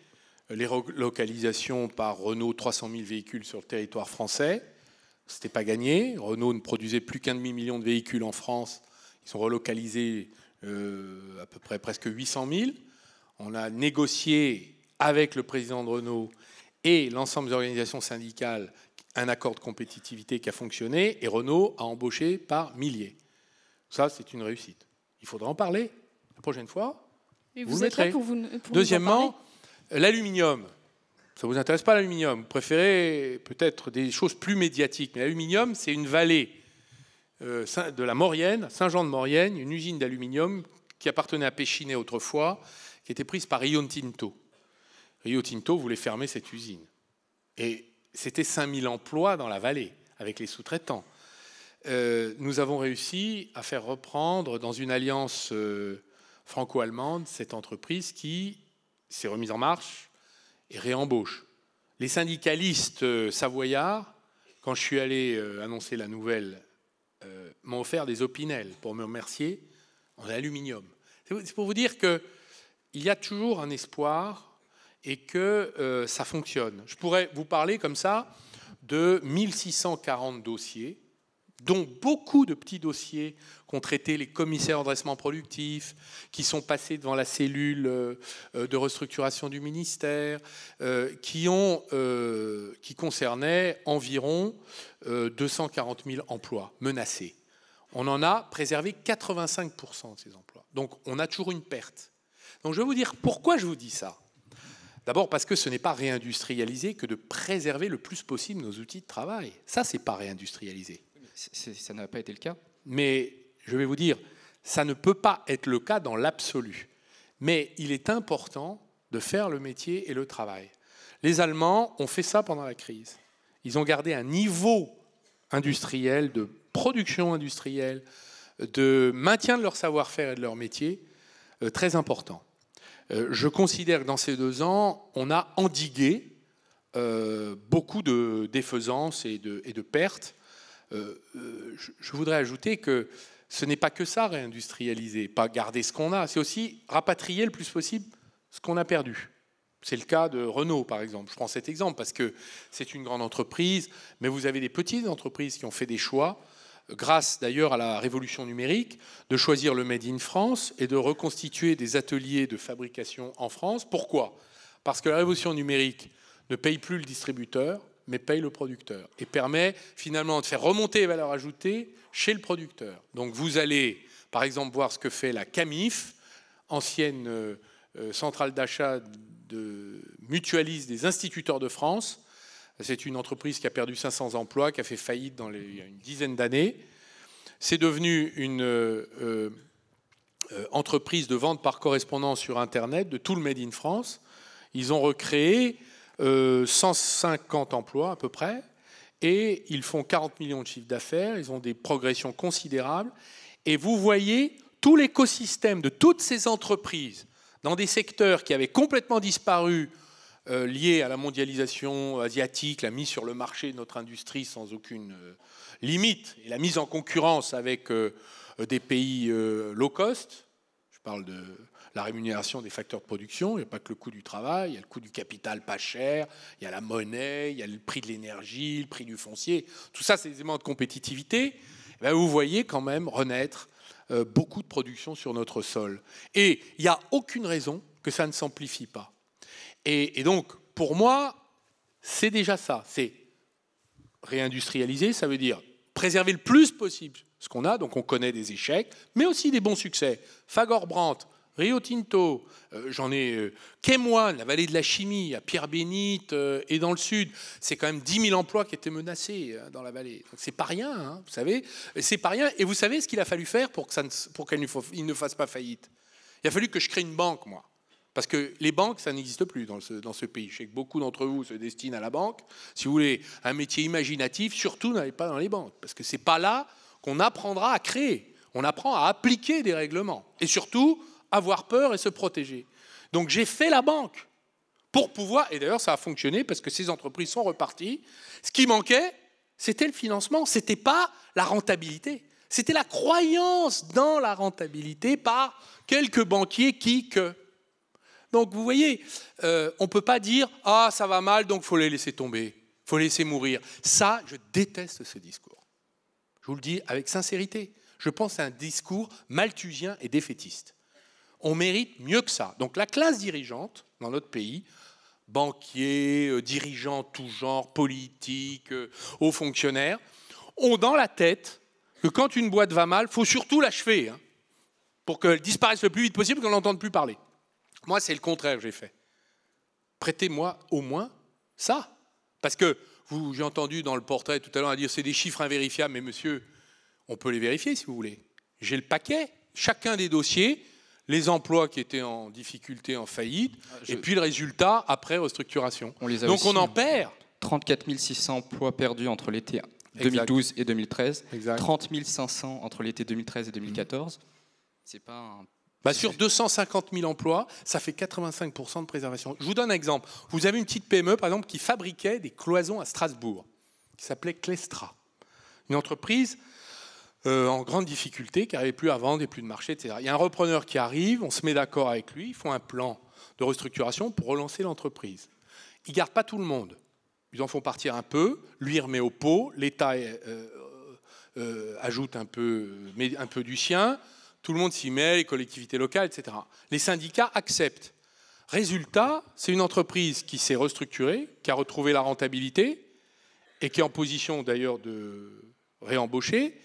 les relocalisations par Renault, 300 000 véhicules sur le territoire français. Ce n'était pas gagné. Renault ne produisait plus qu'1,5 million de véhicules en France. Ils sont relocalisés à peu près presque 800 000. On a négocié avec le président de Renault et l'ensemble des organisations syndicales un accord de compétitivité qui a fonctionné, et Renault a embauché par milliers. Ça, c'est une réussite. Il faudra en parler la prochaine fois. Et vous êtes là pour Deuxièmement, l'aluminium. Ça ne vous intéresse pas, l'aluminium? Vous préférez peut-être des choses plus médiatiques. Mais l'aluminium, c'est une vallée de la Maurienne, Saint-Jean-de-Maurienne, une usine d'aluminium qui appartenait à Péchinet autrefois, qui était prise par Rio Tinto. Rio Tinto voulait fermer cette usine. Et c'était 5000 emplois dans la vallée, avec les sous-traitants. Nous avons réussi à faire reprendre dans une alliance franco-allemande cette entreprise qui s'est remise en marche et réembauche. Les syndicalistes savoyards, quand je suis allé annoncer la nouvelle, m'ont offert des opinels pour me remercier en aluminium. C'est pour vous dire qu'il y a toujours un espoir et que ça fonctionne. Je pourrais vous parler comme ça de 1640 dossiers, dont beaucoup de petits dossiers qu'ont traités les commissaires en redressement productif, qui sont passés devant la cellule de restructuration du ministère, qui concernaient environ 240 000 emplois menacés. On en a préservé 85% de ces emplois. Donc on a toujours une perte. Donc je vais vous dire pourquoi je vous dis ça. D'abord parce que ce n'est pas réindustrialiser que de préserver le plus possible nos outils de travail. Ça, c'est pas réindustrialiser. Ça n'a pas été le cas. Mais je vais vous dire, ça ne peut pas être le cas dans l'absolu. Mais il est important de faire le métier et le travail. Les Allemands ont fait ça pendant la crise. Ils ont gardé un niveau industriel, de production industrielle, de maintien de leur savoir-faire et de leur métier très important. Je considère que dans ces 2 ans, on a endigué beaucoup de défaisances et de pertes. Je voudrais ajouter que ce n'est pas que ça, réindustrialiser, pas garder ce qu'on a, c'est aussi rapatrier le plus possible ce qu'on a perdu. C'est le cas de Renault, par exemple. Je prends cet exemple parce que c'est une grande entreprise, mais vous avez des petites entreprises qui ont fait des choix, grâce d'ailleurs à la révolution numérique, de choisir le Made in France et de reconstituer des ateliers de fabrication en France. Pourquoi ? Parce que la révolution numérique ne paye plus le distributeur, mais paye le producteur et permet finalement de faire remonter les valeurs ajoutées chez le producteur. Donc vous allez, par exemple, voir ce que fait la CAMIF, ancienne centrale d'achat de mutualiste des instituteurs de France. C'est une entreprise qui a perdu 500 emplois, qui a fait faillite il y a une dizaine d'années. C'est devenu une entreprise de vente par correspondance sur Internet de tout le Made in France. Ils ont recréé 150 emplois à peu près, et ils font 40 millions de chiffres d'affaires, ils ont des progressions considérables, et vous voyez tout l'écosystème de toutes ces entreprises dans des secteurs qui avaient complètement disparu liés à la mondialisation asiatique, la mise sur le marché de notre industrie sans aucune limite, et la mise en concurrence avec des pays low cost. Je parle de la rémunération des facteurs de production, il n'y a pas que le coût du travail, il y a le coût du capital pas cher, il y a la monnaie, il y a le prix de l'énergie, le prix du foncier. Tout ça, c'est des éléments de compétitivité. Et bien, vous voyez quand même renaître beaucoup de production sur notre sol. Et il n'y a aucune raison que ça ne s'amplifie pas. Et donc, pour moi, c'est déjà ça. C'est réindustrialiser, ça veut dire préserver le plus possible ce qu'on a. Donc, on connaît des échecs, mais aussi des bons succès. Fagor-Brandt, Rio Tinto, j'en ai Kemoine, la vallée de la chimie, à Pierre-Bénite et dans le sud. C'est quand même 10 000 emplois qui étaient menacés dans la vallée. Donc c'est pas rien, hein, vous savez. C'est pas rien. Et vous savez ce qu'il a fallu faire pour qu'il ne fasse pas faillite ? Il a fallu que je crée une banque, moi. Parce que les banques, ça n'existe plus dans ce pays. Je sais que beaucoup d'entre vous se destinent à la banque. Si vous voulez un métier imaginatif, surtout n'allez pas dans les banques. Parce que c'est pas là qu'on apprendra à créer. On apprend à appliquer des règlements. Et surtout, avoir peur et se protéger. Donc j'ai fait la banque pour pouvoir, et d'ailleurs ça a fonctionné parce que ces entreprises sont reparties. Ce qui manquait, c'était le financement, c'était pas la rentabilité, c'était la croyance dans la rentabilité par quelques banquiers que. Donc vous voyez, on ne peut pas dire « Ah, ça va mal, donc il faut les laisser tomber, il faut les laisser mourir ». Ça, je déteste ce discours. Je vous le dis avec sincérité. Je pense que c'est un discours malthusien et défaitiste. On mérite mieux que ça. Donc la classe dirigeante dans notre pays, banquiers, dirigeants tout genre, politiques, hauts fonctionnaires, ont dans la tête que quand une boîte va mal, il faut surtout l'achever, hein, pour qu'elle disparaisse le plus vite possible, qu'on n'entende plus parler. Moi, c'est le contraire que j'ai fait. Prêtez-moi au moins ça. Parce que j'ai entendu dans le portrait tout à l'heure à dire c'est des chiffres invérifiables, mais monsieur, on peut les vérifier si vous voulez. J'ai le paquet, chacun des dossiers, les emplois qui étaient en difficulté, en faillite, et puis le résultat après restructuration. Donc on en perd. 34 600 emplois perdus entre l'été 2012 et 2013, exact. 30 500 entre l'été 2013 et 2014. C'est pas un... Sur 250 000 emplois, ça fait 85% de préservation. Je vous donne un exemple. Vous avez une petite PME, par exemple, qui fabriquait des cloisons à Strasbourg, qui s'appelait Clestra. Une entreprise en grande difficulté, qui n'arrivait plus à vendre et plus de marché, etc. Il y a un repreneur qui arrive, on se met d'accord avec lui, ils font un plan de restructuration pour relancer l'entreprise. Ils ne gardent pas tout le monde. Ils en font partir un peu, lui remet au pot, l'État ajoute un peu du sien, tout le monde s'y met, les collectivités locales, etc. Les syndicats acceptent. Résultat, c'est une entreprise qui s'est restructurée, qui a retrouvé la rentabilité et qui est en position d'ailleurs de réembaucher.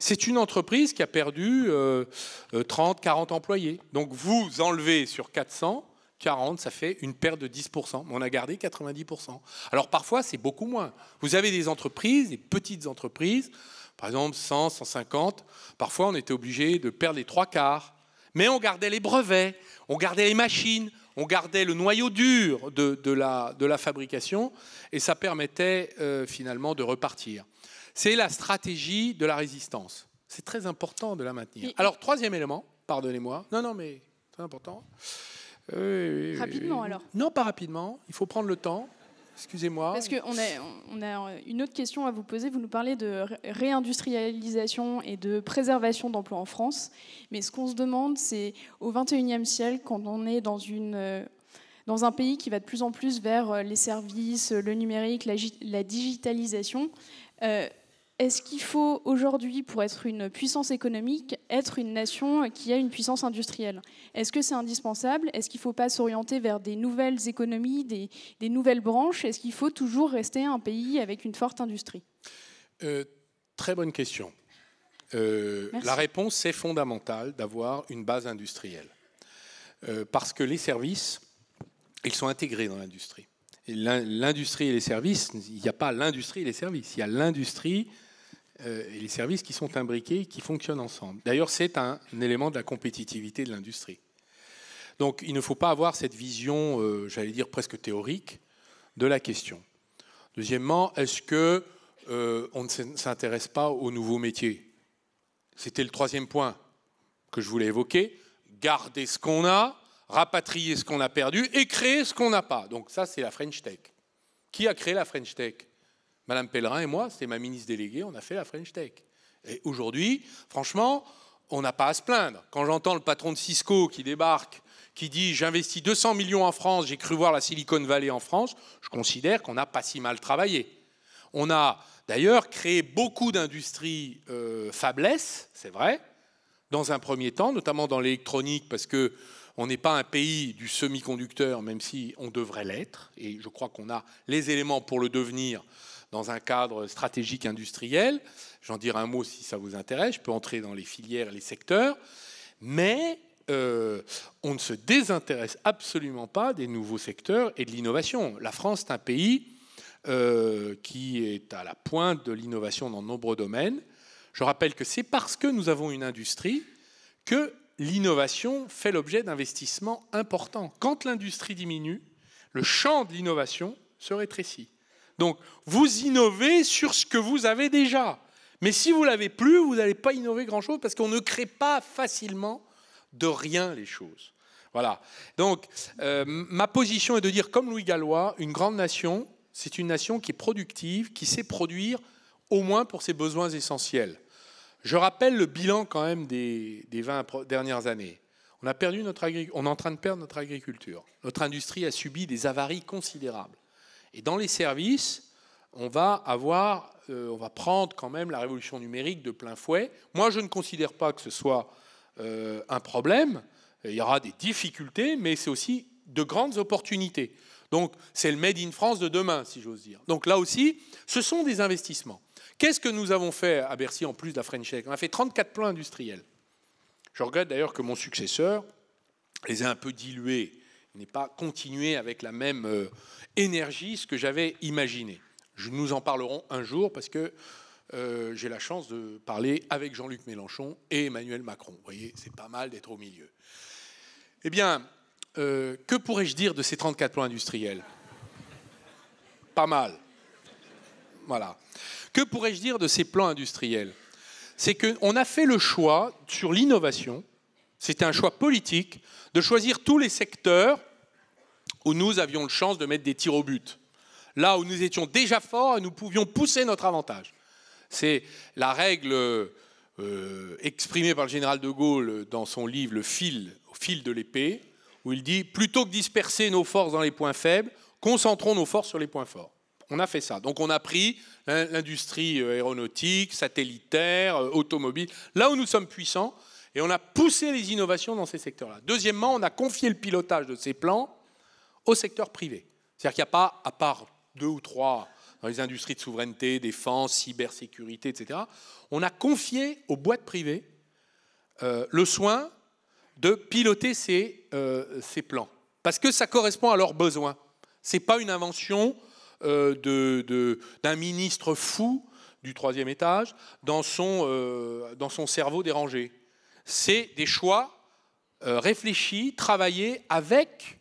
C'est une entreprise qui a perdu 30, 40 employés. Donc vous enlevez sur 400, 40, ça fait une perte de 10%. Mais on a gardé 90%. Alors parfois, c'est beaucoup moins. Vous avez des entreprises, des petites entreprises, par exemple 100, 150. Parfois, on était obligé de perdre les 3/4. Mais on gardait les brevets, on gardait les machines, on gardait le noyau dur de la fabrication. Et ça permettait finalement de repartir. C'est la stratégie de la résistance. C'est très important de la maintenir. Alors, troisième élément, pardonnez-moi. Non, mais très important. Rapidement, alors. Non, pas rapidement. Il faut prendre le temps. Excusez-moi. Parce qu'on a une autre question à vous poser. Vous nous parlez de réindustrialisation et de préservation d'emplois en France. Mais ce qu'on se demande, c'est au XXIe siècle, quand on est dans un pays qui va de plus en plus vers les services, le numérique, la digitalisation, est-ce qu'il faut aujourd'hui, pour être une puissance économique, être une nation qui a une puissance industrielle? Est-ce que c'est indispensable? Est-ce qu'il ne faut pas s'orienter vers des nouvelles économies, des nouvelles branches? Est-ce qu'il faut toujours rester un pays avec une forte industrie? Très bonne question. La réponse, c'est fondamental d'avoir une base industrielle. Parce que les services, ils sont intégrés dans l'industrie. L'industrie et les services, il n'y a pas l'industrie et les services, il y a l'industrie et les services qui sont imbriqués, qui fonctionnent ensemble. D'ailleurs, c'est un élément de la compétitivité de l'industrie. Donc, il ne faut pas avoir cette vision, j'allais dire presque théorique, de la question. Deuxièmement, est-ce qu'on ne s'intéresse pas aux nouveaux métiers? C'était le troisième point que je voulais évoquer. Garder ce qu'on a, rapatrier ce qu'on a perdu et créer ce qu'on n'a pas. Donc ça, c'est la French Tech. Qui a créé la French Tech? Madame Pellerin et moi, c'était ma ministre déléguée, on a fait la French Tech. Et aujourd'hui, franchement, on n'a pas à se plaindre. Quand j'entends le patron de Cisco qui débarque, qui dit « j'investis 200 millions en France, j'ai cru voir la Silicon Valley en France », je considère qu'on n'a pas si mal travaillé. On a d'ailleurs créé beaucoup d'industries fabless, c'est vrai, dans un premier temps, notamment dans l'électronique, parce que on n'est pas un pays du semi-conducteur, même si on devrait l'être, et je crois qu'on a les éléments pour le devenir dans un cadre stratégique industriel. J'en dirai un mot si ça vous intéresse, je peux entrer dans les filières et les secteurs, mais on ne se désintéresse absolument pas des nouveaux secteurs et de l'innovation. La France est un pays qui est à la pointe de l'innovation dans de nombreux domaines. Je rappelle que c'est parce que nous avons une industrie que l'innovation fait l'objet d'investissements importants. Quand l'industrie diminue, le champ de l'innovation se rétrécit. Donc, vous innovez sur ce que vous avez déjà. Mais si vous ne l'avez plus, vous n'allez pas innover grand-chose parce qu'on ne crée pas facilement de rien les choses. Voilà. Donc, ma position est de dire, comme Louis Gallois, une grande nation, c'est une nation qui est productive, qui sait produire au moins pour ses besoins essentiels. Je rappelle le bilan quand même des 20 dernières années. On est en train de perdre notre agriculture. Notre industrie a subi des avaries considérables. Et dans les services, on va prendre quand même la révolution numérique de plein fouet. Moi, je ne considère pas que ce soit un problème. Il y aura des difficultés, mais c'est aussi de grandes opportunités. Donc, c'est le Made in France de demain, si j'ose dire. Donc là aussi, ce sont des investissements. Qu'est-ce que nous avons fait à Bercy en plus de la French Tech? On a fait 34 plans industriels. Je regrette d'ailleurs que mon successeur les ait un peu dilués. Il n'est pas continué avec la même énergie ce que j'avais imaginé. Nous en parlerons un jour parce que j'ai la chance de parler avec Jean-Luc Mélenchon et Emmanuel Macron. Vous voyez, c'est pas mal d'être au milieu. Eh bien, que pourrais-je dire de ces 34 plans industriels? Pas mal. Voilà. Que pourrais-je dire de ces plans industriels? C'est qu'on a fait le choix sur l'innovation, c'était un choix politique, de choisir tous les secteurs où nous avions la chance de mettre des tirs au but. Là où nous étions déjà forts et nous pouvions pousser notre avantage. C'est la règle exprimée par le général de Gaulle dans son livre Le fil, au fil de l'épée, où il dit « Plutôt que disperser nos forces dans les points faibles, concentrons nos forces sur les points forts ». On a fait ça. Donc on a pris l'industrie aéronautique, satellitaire, automobile, là où nous sommes puissants, et on a poussé les innovations dans ces secteurs-là. Deuxièmement, on a confié le pilotage de ces plans au secteur privé. C'est-à-dire qu'il n'y a pas, à part 2 ou 3 dans les industries de souveraineté, défense, cybersécurité, etc., on a confié aux boîtes privées le soin de piloter ces plans. Parce que ça correspond à leurs besoins. Ce n'est pas une invention d'un ministre fou du 3e étage dans son cerveau dérangé. C'est des choix réfléchis, travaillés avec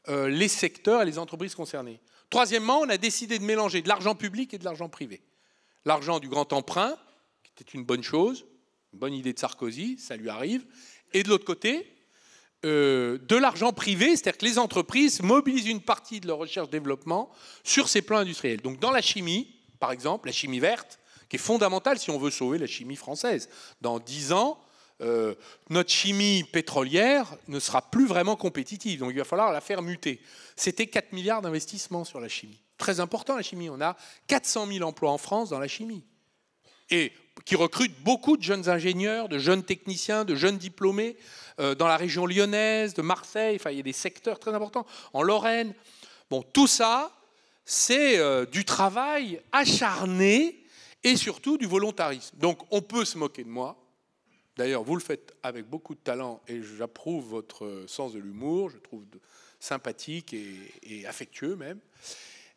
les secteurs et les entreprises concernées. Troisièmement, on a décidé de mélanger de l'argent public et de l'argent privé. L'argent du grand emprunt, qui était une bonne chose, une bonne idée de Sarkozy, ça lui arrive. Et de l'autre côté, de l'argent privé, c'est-à-dire que les entreprises mobilisent une partie de leur recherche-développement sur ces plans industriels. Donc dans la chimie, par exemple, la chimie verte, qui est fondamentale si on veut sauver la chimie française. Dans 10 ans, notre chimie pétrolière ne sera plus vraiment compétitive, donc il va falloir la faire muter. C'était 4 milliards d'investissements sur la chimie. Très important la chimie, on a 400 000 emplois en France dans la chimie. Et qui recrute beaucoup de jeunes ingénieurs, de jeunes techniciens, de jeunes diplômés dans la région lyonnaise, de Marseille, enfin il y a des secteurs très importants, en Lorraine. Bon, tout ça, c'est du travail acharné et surtout du volontarisme. Donc on peut se moquer de moi. D'ailleurs, vous le faites avec beaucoup de talent et j'approuve votre sens de l'humour, je trouve sympathique et affectueux même.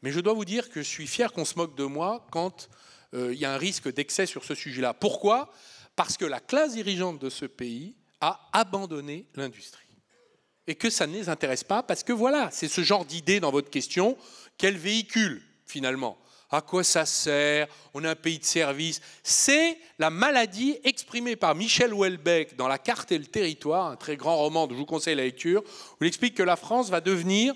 Mais je dois vous dire que je suis fier qu'on se moque de moi quand il y a un risque d'excès sur ce sujet-là. Pourquoi ? Parce que la classe dirigeante de ce pays a abandonné l'industrie. Et que ça ne les intéresse pas, parce que voilà, c'est ce genre d'idée dans votre question, quel véhicule finalement ? À quoi ça sert ? On est un pays de service. C'est la maladie exprimée par Michel Houellebecq dans La carte et le territoire, un très grand roman dont je vous conseille la lecture, où il explique que la France va devenir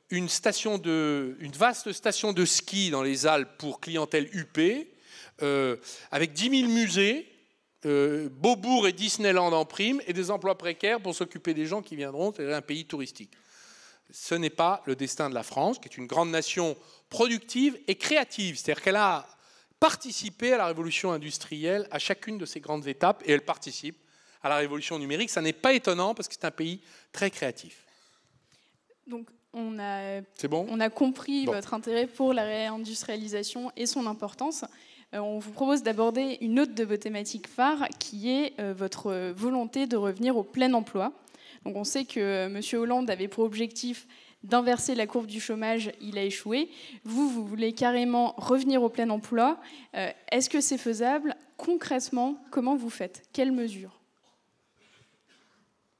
une vaste station de ski dans les Alpes pour clientèle UP, avec 10 000 musées, Beaubourg et Disneyland en prime, et des emplois précaires pour s'occuper des gens qui viendront, c'est un pays touristique. Ce n'est pas le destin de la France, qui est une grande nation productive et créative. C'est-à-dire qu'elle a participé à la révolution industrielle à chacune de ces grandes étapes, et elle participe à la révolution numérique. Ça n'est pas étonnant, parce que c'est un pays très créatif. Donc, on a compris Bon. votre intérêt pour la réindustrialisation et son importance. On vous propose d'aborder une autre de vos thématiques phares, qui est votre volonté de revenir au plein emploi. Donc on sait que M. Hollande avait pour objectif d'inverser la courbe du chômage, il a échoué. Vous voulez carrément revenir au plein emploi. Est-ce que c'est faisable ? Concrètement, comment vous faites ? Quelles mesures ?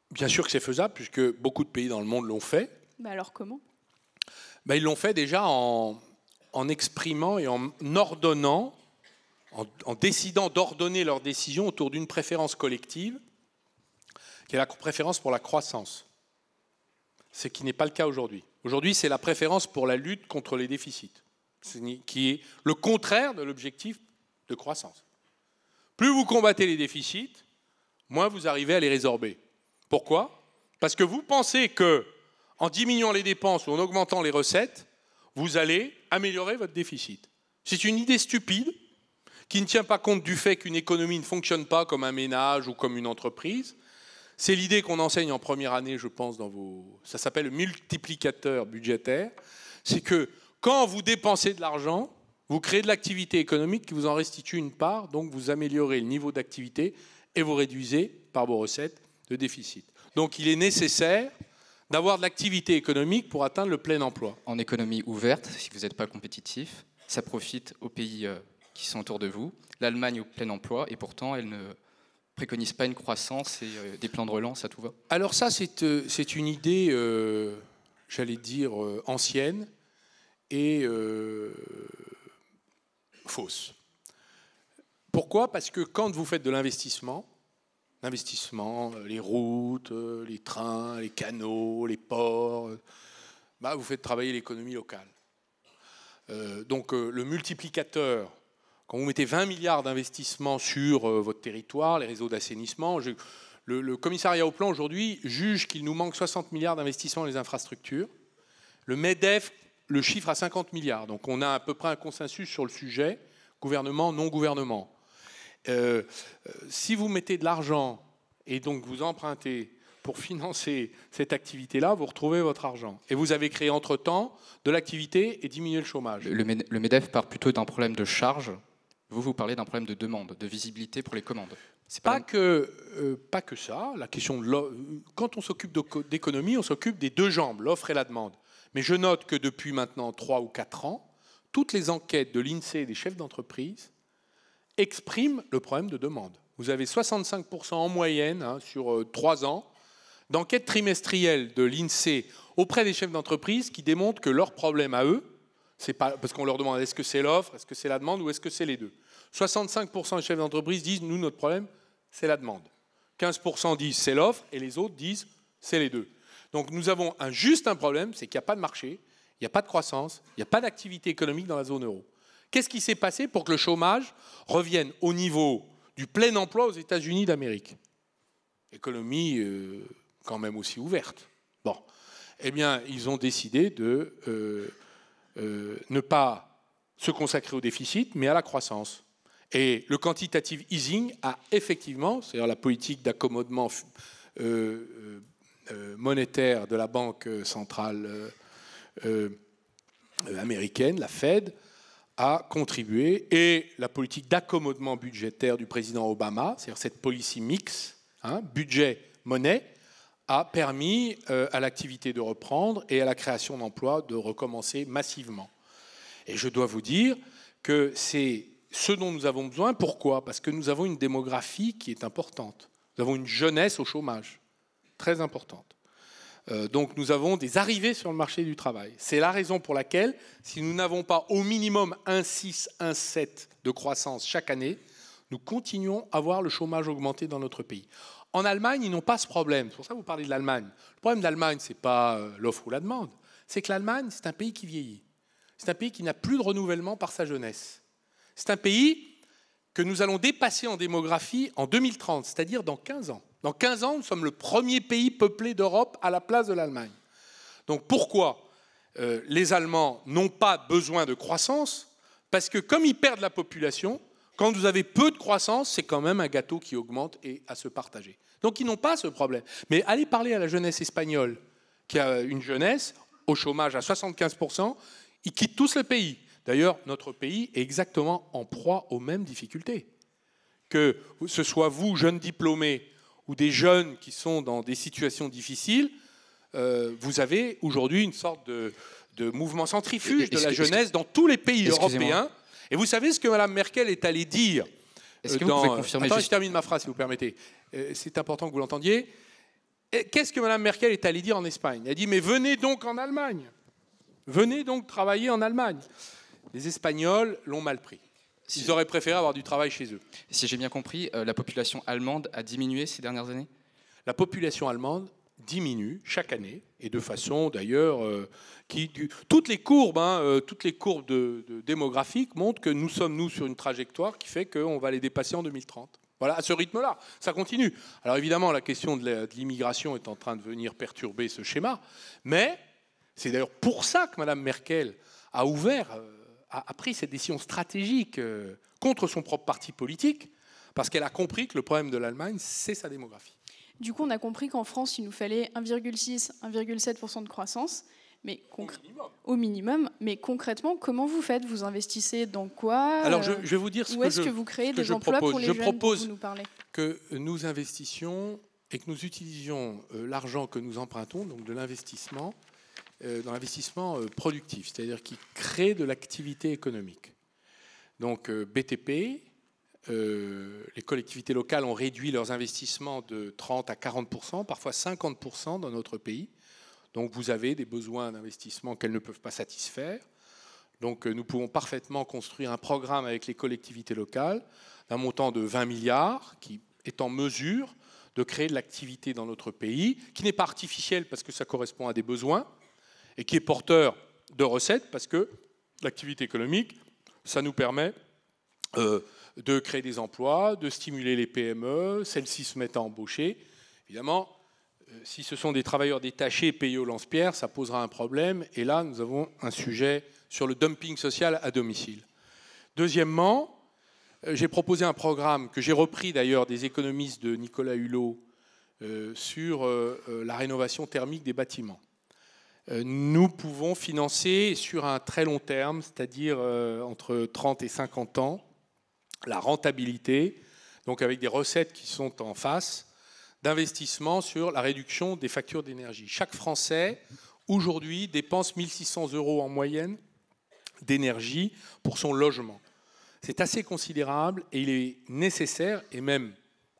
Bien sûr que c'est faisable, puisque beaucoup de pays dans le monde l'ont fait. Alors comment ? Ils l'ont fait déjà en exprimant et en ordonnant, en décidant d'ordonner leurs décisions autour d'une préférence collective, qui est la préférence pour la croissance. Ce qui n'est pas le cas aujourd'hui. Aujourd'hui, c'est la préférence pour la lutte contre les déficits, qui est le contraire de l'objectif de croissance. Plus vous combattez les déficits, moins vous arrivez à les résorber. Pourquoi ? Parce que vous pensez que, en diminuant les dépenses ou en augmentant les recettes, vous allez améliorer votre déficit. C'est une idée stupide qui ne tient pas compte du fait qu'une économie ne fonctionne pas comme un ménage ou comme une entreprise. C'est l'idée qu'on enseigne en première année, je pense, ça s'appelle le multiplicateur budgétaire. C'est que quand vous dépensez de l'argent, vous créez de l'activité économique qui vous en restitue une part, donc vous améliorez le niveau d'activité et vous réduisez, par vos recettes, le déficit. Donc il est nécessaire d'avoir de l'activité économique pour atteindre le plein emploi. En économie ouverte, si vous n'êtes pas compétitif, ça profite aux pays qui sont autour de vous. L'Allemagne au plein emploi, et pourtant elle ne préconise pas une croissance et des plans de relance à tout va. Alors ça, c'est une idée, j'allais dire, ancienne et fausse. Pourquoi ? Parce que quand vous faites de l'investissement, les routes, les trains, les canaux, les ports, vous faites travailler l'économie locale. Donc le multiplicateur, quand vous mettez 20 milliards d'investissements sur votre territoire, les réseaux d'assainissement, le commissariat au plan aujourd'hui juge qu'il nous manque 60 milliards d'investissements dans les infrastructures. Le MEDEF le chiffre à 50 milliards. Donc on a à peu près un consensus sur le sujet, gouvernement, non-gouvernement. Si vous mettez de l'argent et donc vous empruntez pour financer cette activité-là, vous retrouvez votre argent. Et vous avez créé entre-temps de l'activité et diminué le chômage. Le MEDEF part plutôt d'un problème de charge. Vous parlez d'un problème de demande, de visibilité pour les commandes. C'est pas que ça. La question quand on s'occupe d'économie, on s'occupe des deux jambes, l'offre et la demande. Mais je note que depuis maintenant 3 ou 4 ans, toutes les enquêtes de l'INSEE et des chefs d'entreprise expriment le problème de demande. Vous avez 65% en moyenne sur 3 ans d'enquêtes trimestrielles de l'INSEE auprès des chefs d'entreprise qui démontrent que leur problème à eux, c'est pas parce qu'on leur demande est-ce que c'est l'offre, est-ce que c'est la demande ou est-ce que c'est les deux. 65% des chefs d'entreprise disent nous, notre problème, c'est la demande. 15% disent c'est l'offre et les autres disent c'est les deux. Donc nous avons juste un problème, c'est qu'il n'y a pas de marché, il n'y a pas de croissance, il n'y a pas d'activité économique dans la zone euro. Qu'est-ce qui s'est passé pour que le chômage revienne au niveau du plein emploi aux États-Unis d'Amérique? Économie quand même aussi ouverte. Bon, eh bien, ils ont décidé de ne pas se consacrer au déficit, mais à la croissance. Et le quantitative easing a effectivement, c'est-à-dire la politique d'accommodement monétaire de la Banque centrale américaine, la Fed, a contribué, et la politique d'accommodement budgétaire du président Obama, c'est-à-dire cette policy mix, budget-monnaie, a permis à l'activité de reprendre et à la création d'emplois de recommencer massivement. Et je dois vous dire que c'est ce dont nous avons besoin. Pourquoi? Parce que nous avons une démographie qui est importante. Nous avons une jeunesse au chômage, très importante. Donc nous avons des arrivées sur le marché du travail. C'est la raison pour laquelle, si nous n'avons pas au minimum 1,6, 1,7 de croissance chaque année, nous continuons à voir le chômage augmenter dans notre pays. En Allemagne, ils n'ont pas ce problème. C'est pour ça que vous parlez de l'Allemagne. Le problème de l'Allemagne, ce n'est pas l'offre ou la demande. C'est que l'Allemagne, c'est un pays qui vieillit. C'est un pays qui n'a plus de renouvellement par sa jeunesse. C'est un pays que nous allons dépasser en démographie en 2030, c'est-à-dire dans 15 ans. Dans 15 ans, nous sommes le premier pays peuplé d'Europe à la place de l'Allemagne. Donc pourquoi les Allemands n'ont pas besoin de croissance? Parce que comme ils perdent la population, quand vous avez peu de croissance, c'est quand même un gâteau qui augmente et à se partager. Donc ils n'ont pas ce problème. Mais allez parler à la jeunesse espagnole, qui a une jeunesse au chômage à 75%, ils quittent tous le pays. D'ailleurs, notre pays est exactement en proie aux mêmes difficultés. Que ce soit vous, jeunes diplômés, ou des jeunes qui sont dans des situations difficiles, vous avez aujourd'hui une sorte de mouvement centrifuge de la jeunesse dans tous les pays européens. Et vous savez ce que Mme Merkel est allée dire? Est-ce que vous pouvez confirmer? Attends, je termine ma phrase, si vous permettez. C'est important que vous l'entendiez. Qu'est-ce que Mme Merkel est allée dire en Espagne? Elle a dit, mais venez donc en Allemagne. Venez donc travailler en Allemagne. Les Espagnols l'ont mal pris. Ils auraient préféré avoir du travail chez eux. Si j'ai bien compris, la population allemande a diminué ces dernières années? La population allemande diminue chaque année, et de façon d'ailleurs toutes les courbes démographiques montrent que nous sommes sur une trajectoire qui fait qu'on va les dépasser en 2030. Voilà, à ce rythme-là, ça continue. Alors évidemment, la question de l'immigration est en train de venir perturber ce schéma, mais c'est d'ailleurs pour ça que Mme Merkel a pris cette décision stratégique contre son propre parti politique, parce qu'elle a compris que le problème de l'Allemagne, c'est sa démographie. Du coup, on a compris qu'en France, il nous fallait 1,6, 1,7% de croissance, mais au minimum. Mais concrètement, comment vous faites? Vous investissez dans quoi? Alors, je vais vous dire où est-ce que vous créez des emplois pour les jeunes dont vous nous parlez? Que nous investissions et que nous utilisions l'argent que nous empruntons, donc de l'investissement, dans l'investissement productif, c'est-à-dire qui crée de l'activité économique. Donc BTP, les collectivités locales ont réduit leurs investissements de 30 à 40%, parfois 50% dans notre pays. Donc vous avez des besoins d'investissement qu'elles ne peuvent pas satisfaire. Donc nous pouvons parfaitement construire un programme avec les collectivités locales d'un montant de 20 milliards qui est en mesure de créer de l'activité dans notre pays, qui n'est pas artificielle parce que ça correspond à des besoins, et qui est porteur de recettes parce que l'activité économique, ça nous permet de créer des emplois, de stimuler les PME, celles-ci se mettent à embaucher. Évidemment, si ce sont des travailleurs détachés payés au lance-pierre, ça posera un problème. Et là, nous avons un sujet sur le dumping social à domicile. Deuxièmement, j'ai proposé un programme que j'ai repris d'ailleurs des économistes de Nicolas Hulot sur la rénovation thermique des bâtiments. Nous pouvons financer sur un très long terme, c'est-à-dire entre 30 et 50 ans, la rentabilité, donc avec des recettes qui sont en face, d'investissement sur la réduction des factures d'énergie. Chaque Français, aujourd'hui, dépense 1 600 € en moyenne d'énergie pour son logement. C'est assez considérable et il est nécessaire et même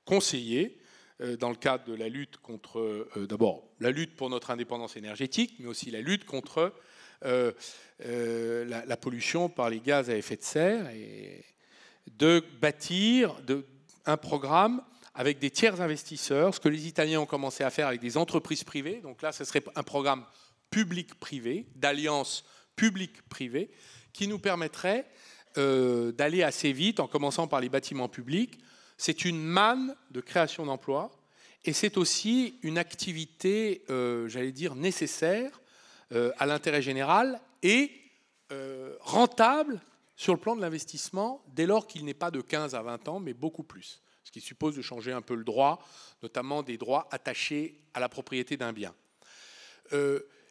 conseillé dans le cadre de la lutte contre, d'abord, la lutte pour notre indépendance énergétique, mais aussi la lutte contre la pollution par les gaz à effet de serre, et de bâtir un programme avec des tiers investisseurs, ce que les Italiens ont commencé à faire avec des entreprises privées. Donc là, ce serait un programme public-privé, d'alliance public-privé, qui nous permettrait d'aller assez vite, en commençant par les bâtiments publics. C'est une manne de création d'emplois et c'est aussi une activité, j'allais dire, nécessaire à l'intérêt général et rentable sur le plan de l'investissement, dès lors qu'il n'est pas de 15 à 20 ans, mais beaucoup plus. Ce qui suppose de changer un peu le droit, notamment des droits attachés à la propriété d'un bien.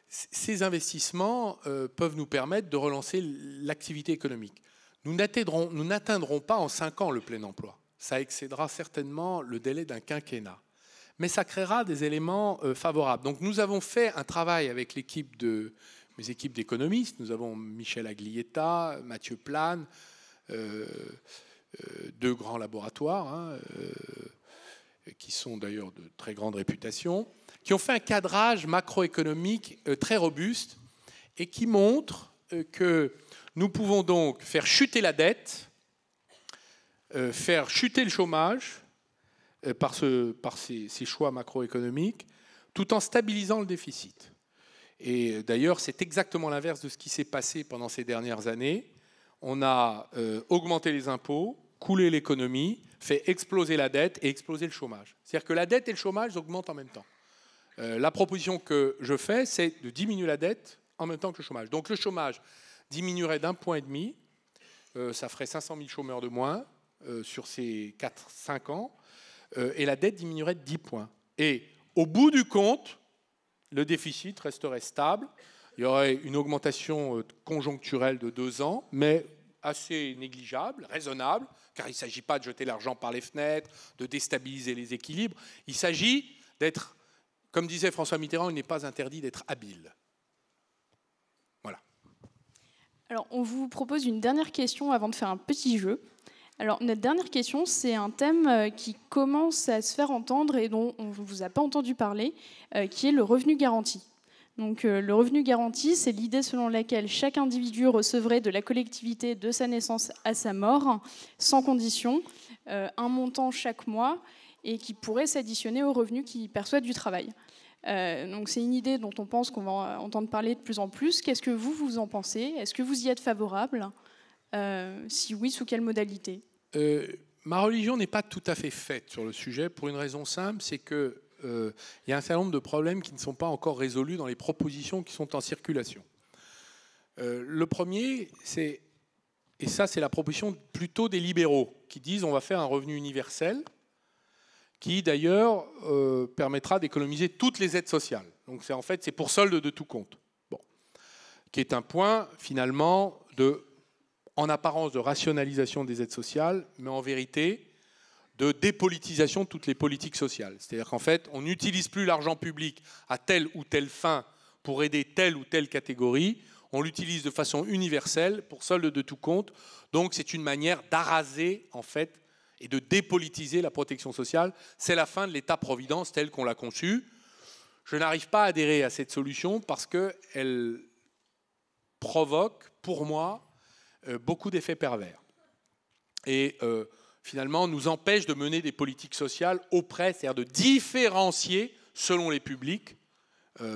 Ces investissements peuvent nous permettre de relancer l'activité économique. Nous n'atteindrons pas en 5 ans le plein emploi. Ça excédera certainement le délai d'un quinquennat. Mais ça créera des éléments favorables. Donc nous avons fait un travail avec mes équipes d'économistes. Nous avons Michel Aglietta, Mathieu Plane, 2 grands laboratoires, qui sont d'ailleurs de très grande réputation, qui ont fait un cadrage macroéconomique très robuste et qui montre que nous pouvons donc faire chuter la dette, faire chuter le chômage par ces choix macroéconomiques, tout en stabilisant le déficit. Et d'ailleurs, c'est exactement l'inverse de ce qui s'est passé pendant ces dernières années. On a augmenté les impôts, coulé l'économie, fait exploser la dette et exploser le chômage. C'est-à-dire que la dette et le chômage augmentent en même temps. La proposition que je fais, c'est de diminuer la dette en même temps que le chômage. Donc le chômage diminuerait d'1,5 point, ça ferait 500 000 chômeurs de moins sur ces 4-5 ans, et la dette diminuerait de 10 points. Et au bout du compte, le déficit resterait stable. Il y aurait une augmentation conjoncturelle de 2 ans, mais assez négligeable, raisonnable, car il ne s'agit pas de jeter l'argent par les fenêtres, de déstabiliser les équilibres. Il s'agit d'être, comme disait François Mitterrand, il n'est pas interdit d'être habile. Voilà. Alors, on vous propose une dernière question avant de faire un petit jeu. Alors, notre dernière question, c'est un thème qui commence à se faire entendre et dont on ne vous a pas entendu parler, qui est le revenu garanti. Donc, le revenu garanti, c'est l'idée selon laquelle chaque individu recevrait de la collectivité de sa naissance à sa mort, sans condition, un montant chaque mois, et qui pourrait s'additionner aux revenus qu'il perçoit du travail. Donc, c'est une idée dont on pense qu'on va entendre parler de plus en plus. Qu'est-ce que vous en pensez? Est-ce que vous y êtes favorable? Si oui, sous quelle modalité? Ma religion n'est pas tout à fait faite sur le sujet pour une raison simple, c'est que y a un certain nombre de problèmes qui ne sont pas encore résolus dans les propositions qui sont en circulation. Le premier, c'est la proposition plutôt des libéraux qui disent on va faire un revenu universel qui d'ailleurs permettra d'économiser toutes les aides sociales. Donc c'est pour solde de tout compte. Bon. Qui est un point finalement en apparence de rationalisation des aides sociales, mais en vérité de dépolitisation de toutes les politiques sociales. C'est-à-dire qu'en fait, on n'utilise plus l'argent public à telle ou telle fin pour aider telle ou telle catégorie, on l'utilise de façon universelle pour solde de tout compte. Donc c'est une manière d'araser en fait et de dépolitiser la protection sociale. C'est la fin de l'État-providence tel qu'on l'a conçu. Je n'arrive pas à adhérer à cette solution parce qu'elle provoque, pour moi, beaucoup d'effets pervers. Et finalement, nous empêche de mener des politiques sociales auprès, c'est-à-dire de différencier selon les publics.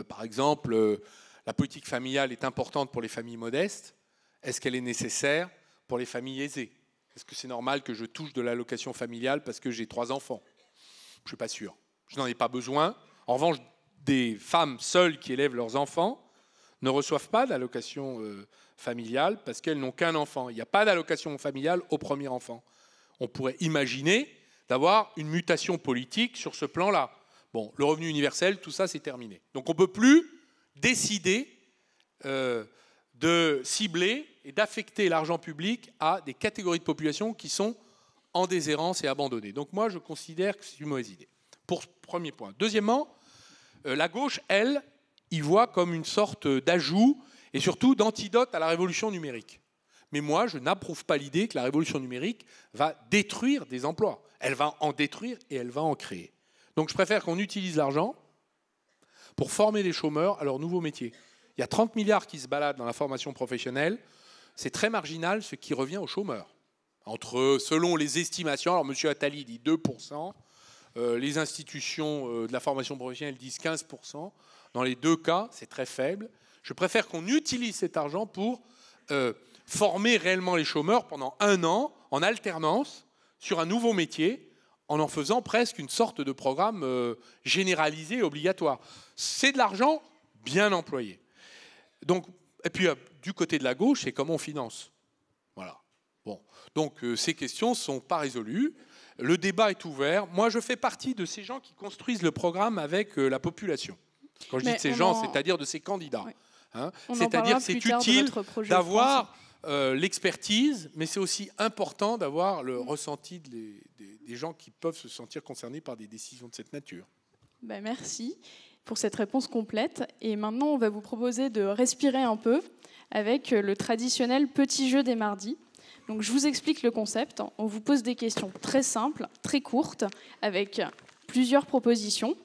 Par exemple, la politique familiale est importante pour les familles modestes. Est-ce qu'elle est nécessaire pour les familles aisées? Est-ce que c'est normal que je touche de l'allocation familiale parce que j'ai 3 enfants? Je ne suis pas sûr. Je n'en ai pas besoin. En revanche, des femmes seules qui élèvent leurs enfants ne reçoivent pas d'allocation familiale parce qu'elles n'ont qu'un enfant. Il n'y a pas d'allocation familiale au premier enfant. On pourrait imaginer d'avoir une mutation politique sur ce plan-là. Bon, le revenu universel, tout ça, c'est terminé. Donc on ne peut plus décider de cibler et d'affecter l'argent public à des catégories de population qui sont en déshérence et abandonnées. Donc moi, je considère que c'est une mauvaise idée. Premier point. Deuxièmement, la gauche, elle, y voit comme une sorte d'ajout et surtout d'antidote à la révolution numérique. Mais moi, je n'approuve pas l'idée que la révolution numérique va détruire des emplois. Elle va en détruire et elle va en créer. Donc je préfère qu'on utilise l'argent pour former les chômeurs à leur nouveau métier. Il y a 30 milliards qui se baladent dans la formation professionnelle. C'est très marginal ce qui revient aux chômeurs. Selon les estimations, alors M. Attali dit 2%, Les institutions de la formation professionnelle disent 15%. Dans les deux cas, c'est très faible. Je préfère qu'on utilise cet argent pour former réellement les chômeurs pendant 1 an en alternance sur un nouveau métier, en faisant presque une sorte de programme généralisé et obligatoire. C'est de l'argent bien employé. Donc, et puis, du côté de la gauche, c'est comment on finance. Voilà. Bon. Donc, ces questions ne sont pas résolues. Le débat est ouvert. Moi, je fais partie de ces gens qui construisent le programme avec la population. Quand je dis de ces gens, c'est-à-dire de ces candidats. Ouais. Hein, c'est-à-dire que c'est utile d'avoir l'expertise, mais c'est aussi important d'avoir le ressenti des gens qui peuvent se sentir concernés par des décisions de cette nature. Ben merci pour cette réponse complète. Et maintenant, on va vous proposer de respirer un peu avec le traditionnel petit jeu des mardis. Donc, je vous explique le concept. On vous pose des questions très simples, très courtes, avec plusieurs propositions.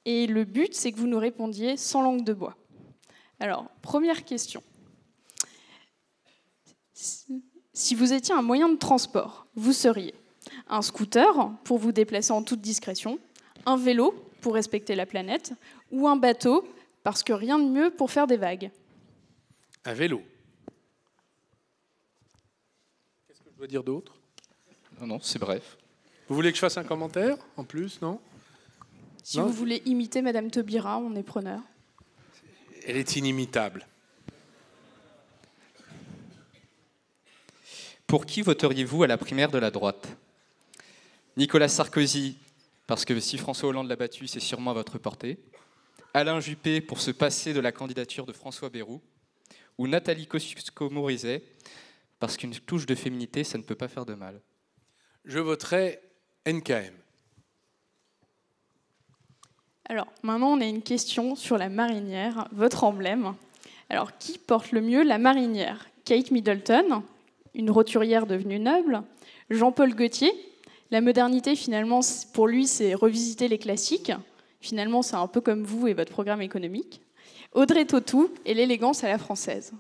Et le but, c'est que vous nous répondiez sans langue de bois. Alors, première question. Si vous étiez un moyen de transport, vous seriez un scooter pour vous déplacer en toute discrétion, un vélo pour respecter la planète, ou un bateau parce que rien de mieux pour faire des vagues. Un vélo. Qu'est-ce que je dois dire d'autre? Non, c'est bref. Vous voulez que je fasse un commentaire en plus, non? Si vous voulez imiter Madame Taubira, on est preneur. Elle est inimitable. Pour qui voteriez-vous à la primaire de la droite? Nicolas Sarkozy, parce que si François Hollande l'a battu, c'est sûrement à votre portée. Alain Juppé, pour se passer de la candidature de François Bayrou. Ou Nathalie Kosciusko-Morizet, parce qu'une touche de féminité, ça ne peut pas faire de mal. Je voterai NKM. Alors, maintenant, on a une question sur la marinière, votre emblème. Alors, qui porte le mieux la marinière? Kate Middleton, une roturière devenue noble. Jean-Paul Gaultier, la modernité, finalement, pour lui, c'est revisiter les classiques. Finalement, c'est un peu comme vous et votre programme économique. Audrey Tautou et l'élégance à la française.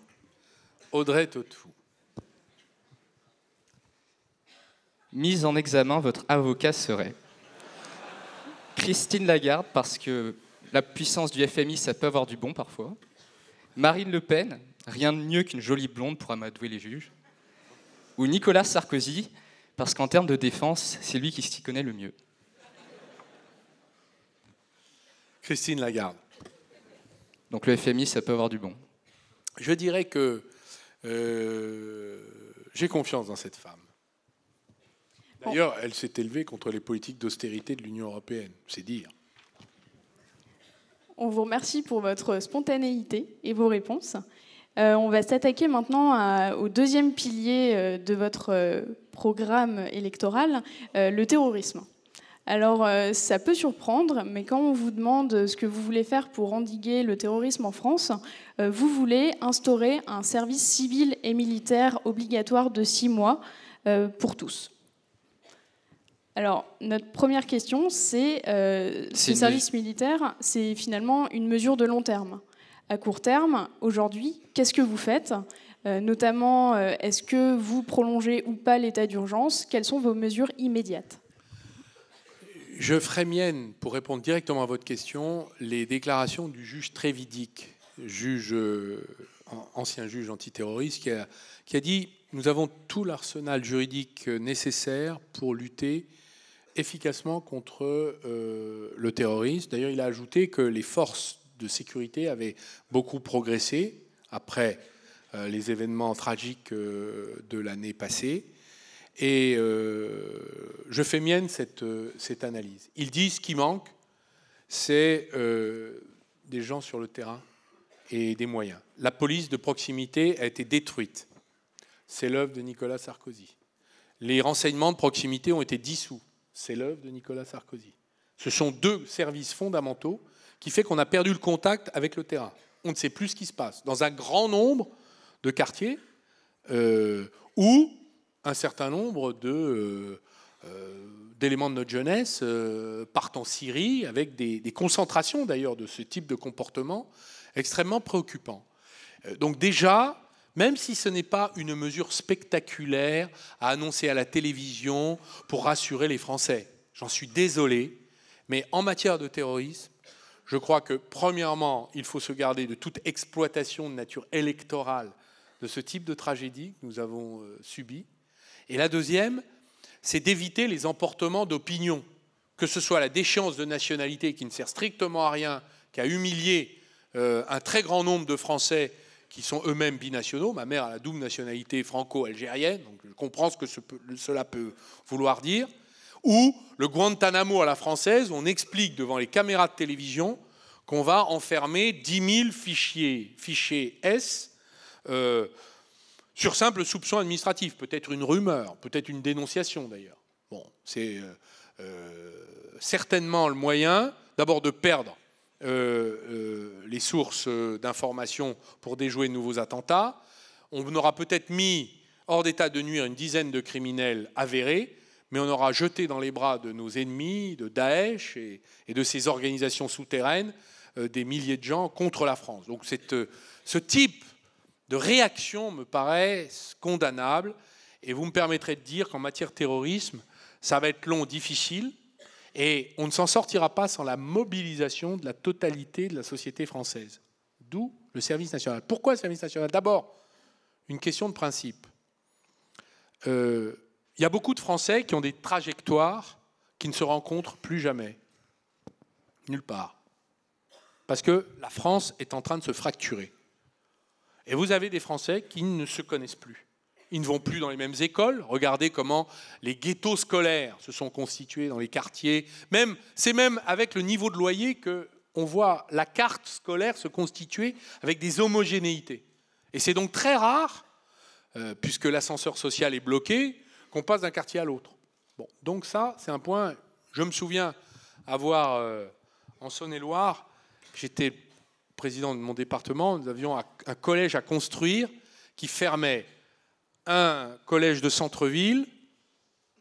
Audrey Tautou. Mise en examen, votre avocat serait Christine Lagarde, parce que la puissance du FMI, ça peut avoir du bon parfois. Marine Le Pen, rien de mieux qu'une jolie blonde pour amadouer les juges. Ou Nicolas Sarkozy, parce qu'en termes de défense, c'est lui qui s'y connaît le mieux. Christine Lagarde. Donc le FMI, ça peut avoir du bon. Je dirais que j'ai confiance dans cette femme. D'ailleurs, elle s'est élevée contre les politiques d'austérité de l'Union européenne, c'est dire. On vous remercie pour votre spontanéité et vos réponses. On va s'attaquer maintenant au deuxième pilier de votre programme électoral, le terrorisme. Alors, ça peut surprendre, mais quand on vous demande ce que vous voulez faire pour endiguer le terrorisme en France, vous voulez instaurer un service civil et militaire obligatoire de 6 mois pour tous. Alors, notre première question, c'est ce service militaire, c'est finalement une mesure de long terme. À court terme, aujourd'hui, qu'est-ce que vous faites? Notamment, est-ce que vous prolongez ou pas l'état d'urgence? Quelles sont vos mesures immédiates? Je ferai mienne, pour répondre directement à votre question, les déclarations du juge Trévidic, ancien juge antiterroriste, qui a dit « Nous avons tout l'arsenal juridique nécessaire pour lutter efficacement contre le terrorisme. » D'ailleurs, il a ajouté que les forces de sécurité avaient beaucoup progressé après les événements tragiques de l'année passée. Et je fais mienne cette analyse. Il dit ce qui manque, c'est des gens sur le terrain et des moyens. La police de proximité a été détruite. C'est l'œuvre de Nicolas Sarkozy. Les renseignements de proximité ont été dissous. C'est l'œuvre de Nicolas Sarkozy. Ce sont deux services fondamentaux qui fait qu'on a perdu le contact avec le terrain. On ne sait plus ce qui se passe. Dans un grand nombre de quartiers où un certain nombre d'éléments de notre jeunesse partent en Syrie avec des concentrations d'ailleurs de ce type de comportement extrêmement préoccupants. Donc déjà, même si ce n'est pas une mesure spectaculaire à annoncer à la télévision pour rassurer les Français, J'en suis désolé, mais en matière de terrorisme, je crois que, premièrement, il faut se garder de toute exploitation de nature électorale de ce type de tragédie que nous avons subi. Et la deuxième, c'est d'éviter les emportements d'opinion, que ce soit la déchéance de nationalité qui ne sert strictement à rien, qui a humilié un très grand nombre de Français qui sont eux-mêmes binationaux. Ma mère a la double nationalité franco-algérienne, donc je comprends ce que cela peut vouloir dire. Ou le Guantanamo à la française, où on explique devant les caméras de télévision qu'on va enfermer 10 000 fichiers S sur simple soupçon administratif, peut-être une rumeur, peut-être une dénonciation d'ailleurs. Bon, c'est certainement le moyen d'abord de perdre les sources d'information pour déjouer de nouveaux attentats. On aura peut-être mis hors d'état de nuire une dizaine de criminels avérés, mais on aura jeté dans les bras de nos ennemis, de Daesh et de ces organisations souterraines, des milliers de gens contre la France. Donc ce type de réaction me paraît condamnable, et vous me permettrez de dire qu'en matière de terrorisme, ça va être long, difficile, et on ne s'en sortira pas sans la mobilisation de la totalité de la société française. D'où le service national. Pourquoi le service national ? D'abord, une question de principe. Il y a beaucoup de Français qui ont des trajectoires qui ne se rencontrent plus jamais. Nulle part. Parce que la France est en train de se fracturer. Et vous avez des Français qui ne se connaissent plus. Ils ne vont plus dans les mêmes écoles. Regardez comment les ghettos scolaires se sont constitués dans les quartiers. C'est même avec le niveau de loyer qu'on voit la carte scolaire se constituer avec des homogénéités. Et c'est donc très rare, puisque l'ascenseur social est bloqué, qu'on passe d'un quartier à l'autre. Bon, donc ça, c'est un point. Je me souviens avoir, en Saône-et-Loire, j'étais président de mon département, nous avions un collège à construire qui fermait un collège de centre-ville,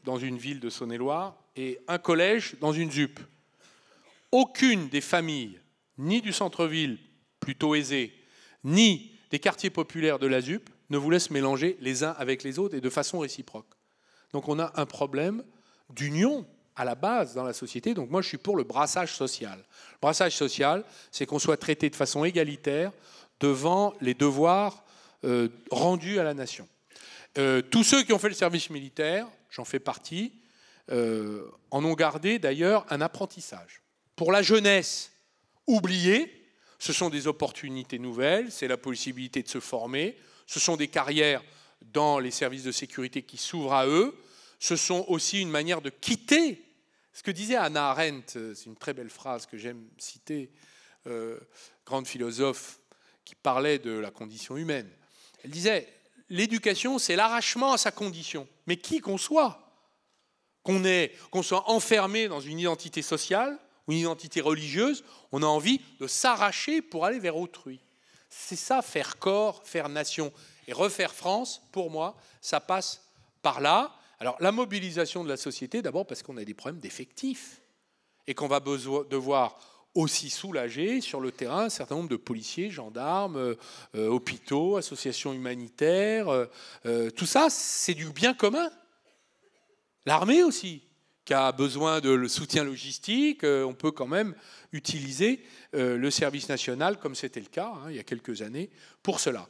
dans une ville de Saône-et-Loire, et un collège dans une ZUP. Aucune des familles, ni du centre-ville, plutôt aisé, ni des quartiers populaires de la ZUP, ne voulaient se mélanger les uns avec les autres et de façon réciproque. Donc on a un problème d'union à la base dans la société. Donc moi je suis pour le brassage social. Le brassage social, c'est qu'on soit traité de façon égalitaire devant les devoirs rendus à la nation. Tous ceux qui ont fait le service militaire, j'en fais partie, en ont gardé d'ailleurs un apprentissage. Pour la jeunesse oubliée, ce sont des opportunités nouvelles, c'est la possibilité de se former, ce sont des carrières dans les services de sécurité qui s'ouvrent à eux, ce sont aussi une manière de quitter. Ce que disait Hannah Arendt, c'est une très belle phrase que j'aime citer, grande philosophe qui parlait de la condition humaine. Elle disait, l'éducation, c'est l'arrachement à sa condition. Mais qui qu'on soit, qu'on soit enfermé dans une identité sociale ou une identité religieuse, on a envie de s'arracher pour aller vers autrui. C'est ça, faire corps, faire nation. Et refaire France, pour moi, ça passe par là. Alors, la mobilisation de la société, d'abord parce qu'on a des problèmes d'effectifs et qu'on va devoir aussi soulager sur le terrain un certain nombre de policiers, gendarmes, hôpitaux, associations humanitaires. Tout ça, c'est du bien commun. L'armée aussi, qui a besoin de le soutien logistique, on peut quand même utiliser le service national, comme c'était le cas il y a quelques années, pour cela.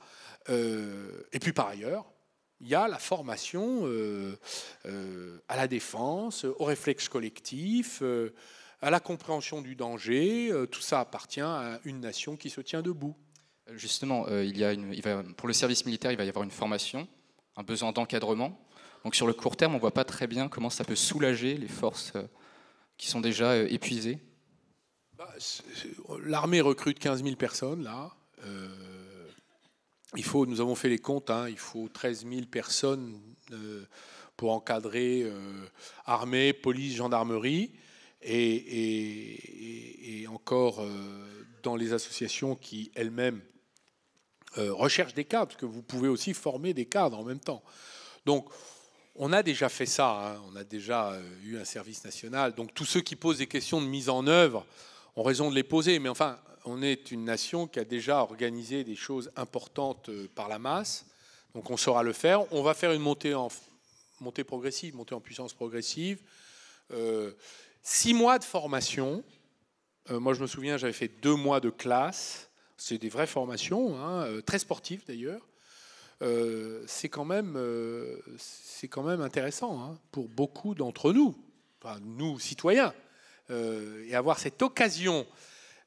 Et puis par ailleurs, il y a la formation à la défense, au réflexe collectif, à la compréhension du danger. Tout ça appartient à une nation qui se tient debout. Justement, pour le service militaire, il va y avoir une formation, un besoin d'encadrement. Donc sur le court terme, on ne voit pas très bien comment ça peut soulager les forces qui sont déjà épuisées. L'armée recrute 15 000 personnes, là. Nous avons fait les comptes, il faut 13 000 personnes pour encadrer armée, police, gendarmerie, et encore dans les associations qui elles-mêmes recherchent des cadres, parce que vous pouvez aussi former des cadres en même temps. Donc, on a déjà fait ça, on a déjà eu un service national. Donc, tous ceux qui posent des questions de mise en œuvre ont raison de les poser, mais enfin, on est une nation qui a déjà organisé des choses importantes par la masse, donc on saura le faire. On va faire une montée progressive, montée en puissance progressive. 6 mois de formation. Moi, je me souviens, j'avais fait 2 mois de classe. C'est des vraies formations, hein, très sportives d'ailleurs. C'est quand même intéressant, hein, pour beaucoup d'entre nous, enfin, nous citoyens, et avoir cette occasion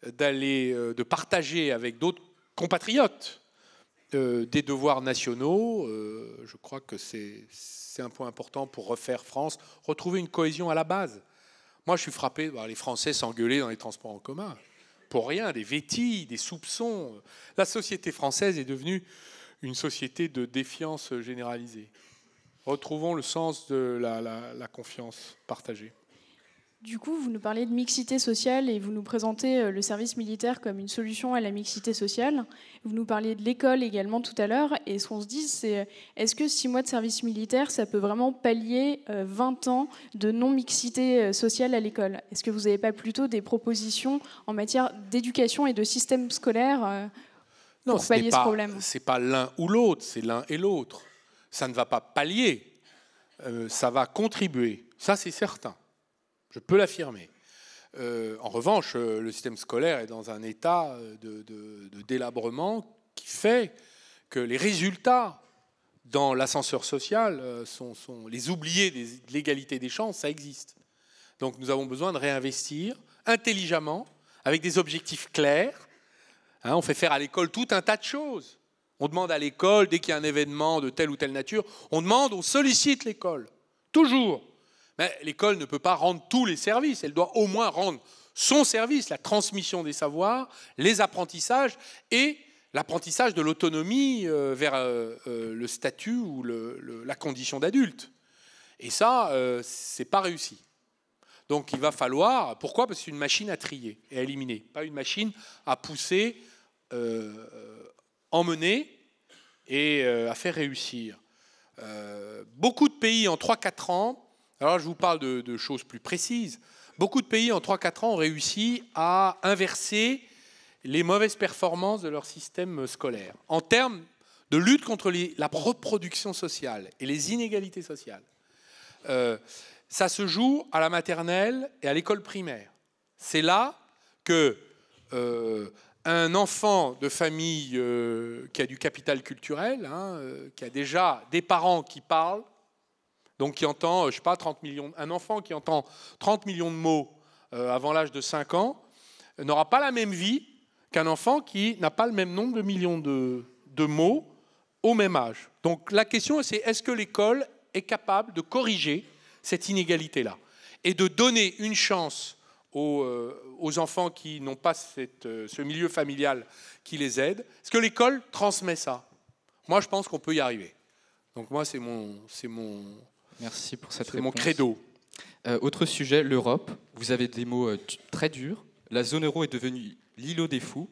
de partager avec d'autres compatriotes des devoirs nationaux. Je crois que c'est un point important pour refaire France, retrouver une cohésion à la base. Moi, je suis frappé de voir les Français s'engueuler dans les transports en commun. Pour rien, des vétilles, des soupçons. La société française est devenue une société de défiance généralisée. Retrouvons le sens de la confiance partagée. Du coup, vous nous parlez de mixité sociale et vous nous présentez le service militaire comme une solution à la mixité sociale. Vous nous parliez de l'école également tout à l'heure. Et ce qu'on se dit, c'est est-ce que 6 mois de service militaire, ça peut vraiment pallier 20 ans de non-mixité sociale à l'école? Est-ce que vous n'avez pas plutôt des propositions en matière d'éducation et de système scolaire pour pallier ce problème? Ce n'est pas l'un ou l'autre, c'est l'un et l'autre. Ça ne va pas pallier, ça va contribuer. Ça, c'est certain. Je peux l'affirmer. En revanche, le système scolaire est dans un état de délabrement qui fait que les résultats dans l'ascenseur social sont les oubliés de l'égalité des chances, ça existe. Donc nous avons besoin de réinvestir intelligemment, avec des objectifs clairs. Hein, on fait faire à l'école tout un tas de choses. On demande à l'école, dès qu'il y a un événement de telle ou telle nature, on sollicite l'école, toujours. Mais l'école ne peut pas rendre tous les services, elle doit au moins rendre son service, la transmission des savoirs, les apprentissages et l'apprentissage de l'autonomie vers le statut ou la condition d'adulte. Et ça, c'est pas réussi. Donc il va falloir, pourquoi? Parce que c'est une machine à trier et à éliminer, pas une machine à pousser, emmener et à faire réussir. Beaucoup de pays en 3-4 ans, alors je vous parle de choses plus précises, beaucoup de pays en 3-4 ans ont réussi à inverser les mauvaises performances de leur système scolaire en termes de lutte contre la reproduction sociale et les inégalités sociales. Ça se joue à la maternelle et à l'école primaire. C'est là que un enfant de famille qui a du capital culturel, hein, qui a déjà des parents qui parlent, donc qui entend, je sais pas, 30 millions, un enfant qui entend 30 millions de mots avant l'âge de 5 ans, n'aura pas la même vie qu'un enfant qui n'a pas le même nombre de millions de mots au même âge. Donc la question, c'est est-ce que l'école est capable de corriger cette inégalité-là et de donner une chance aux enfants qui n'ont pas ce milieu familial qui les aide? Est-ce que l'école transmet ça? Moi, je pense qu'on peut y arriver. Donc moi, c'est mon Merci pour cette réponse. Mon credo. Autre sujet, l'Europe. Vous avez des mots très durs. La zone euro est devenue l'îlot des fous.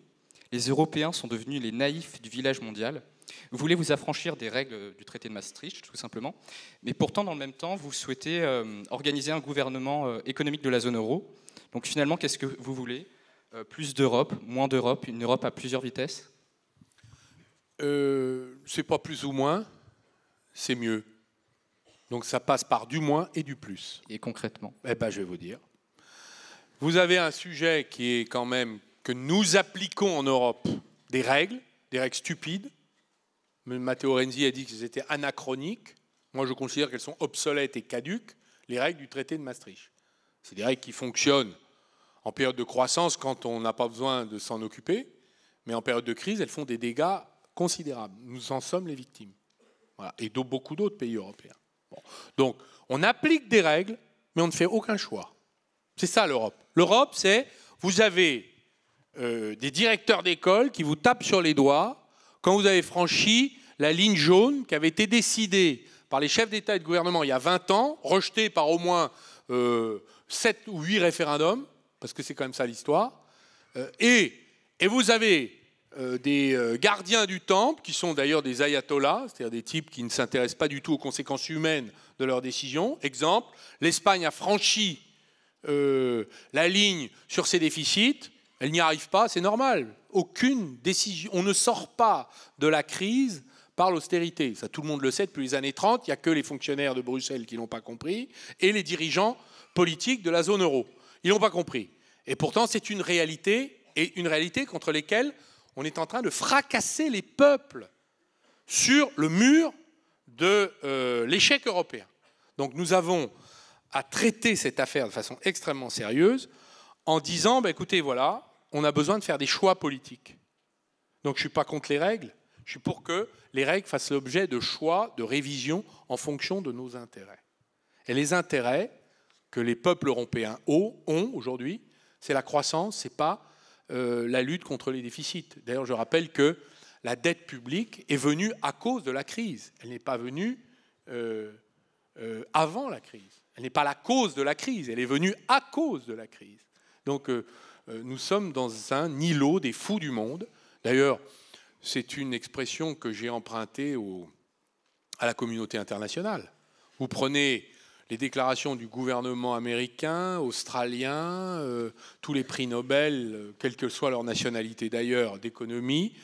Les Européens sont devenus les naïfs du village mondial. Vous voulez vous affranchir des règles du traité de Maastricht, tout simplement. Mais pourtant, dans le même temps, vous souhaitez organiser un gouvernement économique de la zone euro. Donc finalement, qu'est-ce que vous voulez? Plus d'Europe, moins d'Europe, une Europe à plusieurs vitesses? C'est pas plus ou moins, c'est mieux. Donc ça passe par du moins et du plus. Et concrètement? Eh ben, je vais vous dire. Vous avez un sujet qui est quand même que nous appliquons en Europe des règles stupides. Matteo Renzi a dit qu'elles étaient anachroniques. Moi, je considère qu'elles sont obsolètes et caduques, les règles du traité de Maastricht. C'est des règles qui fonctionnent en période de croissance quand on n'a pas besoin de s'en occuper, mais en période de crise, elles font des dégâts considérables. Nous en sommes les victimes. Voilà. Et beaucoup d'autres pays européens. Bon. Donc, on applique des règles, mais on ne fait aucun choix. C'est ça l'Europe. L'Europe, c'est, vous avez des directeurs d'école qui vous tapent sur les doigts quand vous avez franchi la ligne jaune qui avait été décidée par les chefs d'État et de gouvernement il y a 20 ans, rejetée par au moins 7 ou 8 référendums, parce que c'est quand même ça l'histoire, et vous avez des gardiens du temple, qui sont d'ailleurs des ayatollahs, c'est-à-dire des types qui ne s'intéressent pas du tout aux conséquences humaines de leurs décisions. Exemple, l'Espagne a franchi la ligne sur ses déficits, elle n'y arrive pas, c'est normal. Aucune décision, on ne sort pas de la crise par l'austérité. Ça, tout le monde le sait depuis les années 30, il n'y a que les fonctionnaires de Bruxelles qui ne l'ont pas compris, et les dirigeants politique de la zone euro. Ils n'ont pas compris. Et pourtant, c'est une réalité, et une réalité contre laquelle on est en train de fracasser les peuples sur le mur de l'échec européen. Donc nous avons à traiter cette affaire de façon extrêmement sérieuse en disant, écoutez, voilà, on a besoin de faire des choix politiques. Donc je ne suis pas contre les règles, je suis pour que les règles fassent l'objet de choix, de révision en fonction de nos intérêts. Et les intérêts que les peuples européens ont aujourd'hui, c'est la croissance, ce n'est pas la lutte contre les déficits. D'ailleurs, je rappelle que la dette publique est venue à cause de la crise. Elle n'est pas venue avant la crise. Elle n'est pas la cause de la crise, elle est venue à cause de la crise. Donc nous sommes dans un îlot des fous du monde. D'ailleurs, c'est une expression que j'ai empruntée à la communauté internationale. Vous prenez les déclarations du gouvernement américain, australien, tous les prix Nobel, quelle que soit leur nationalité d'ailleurs, d'économie,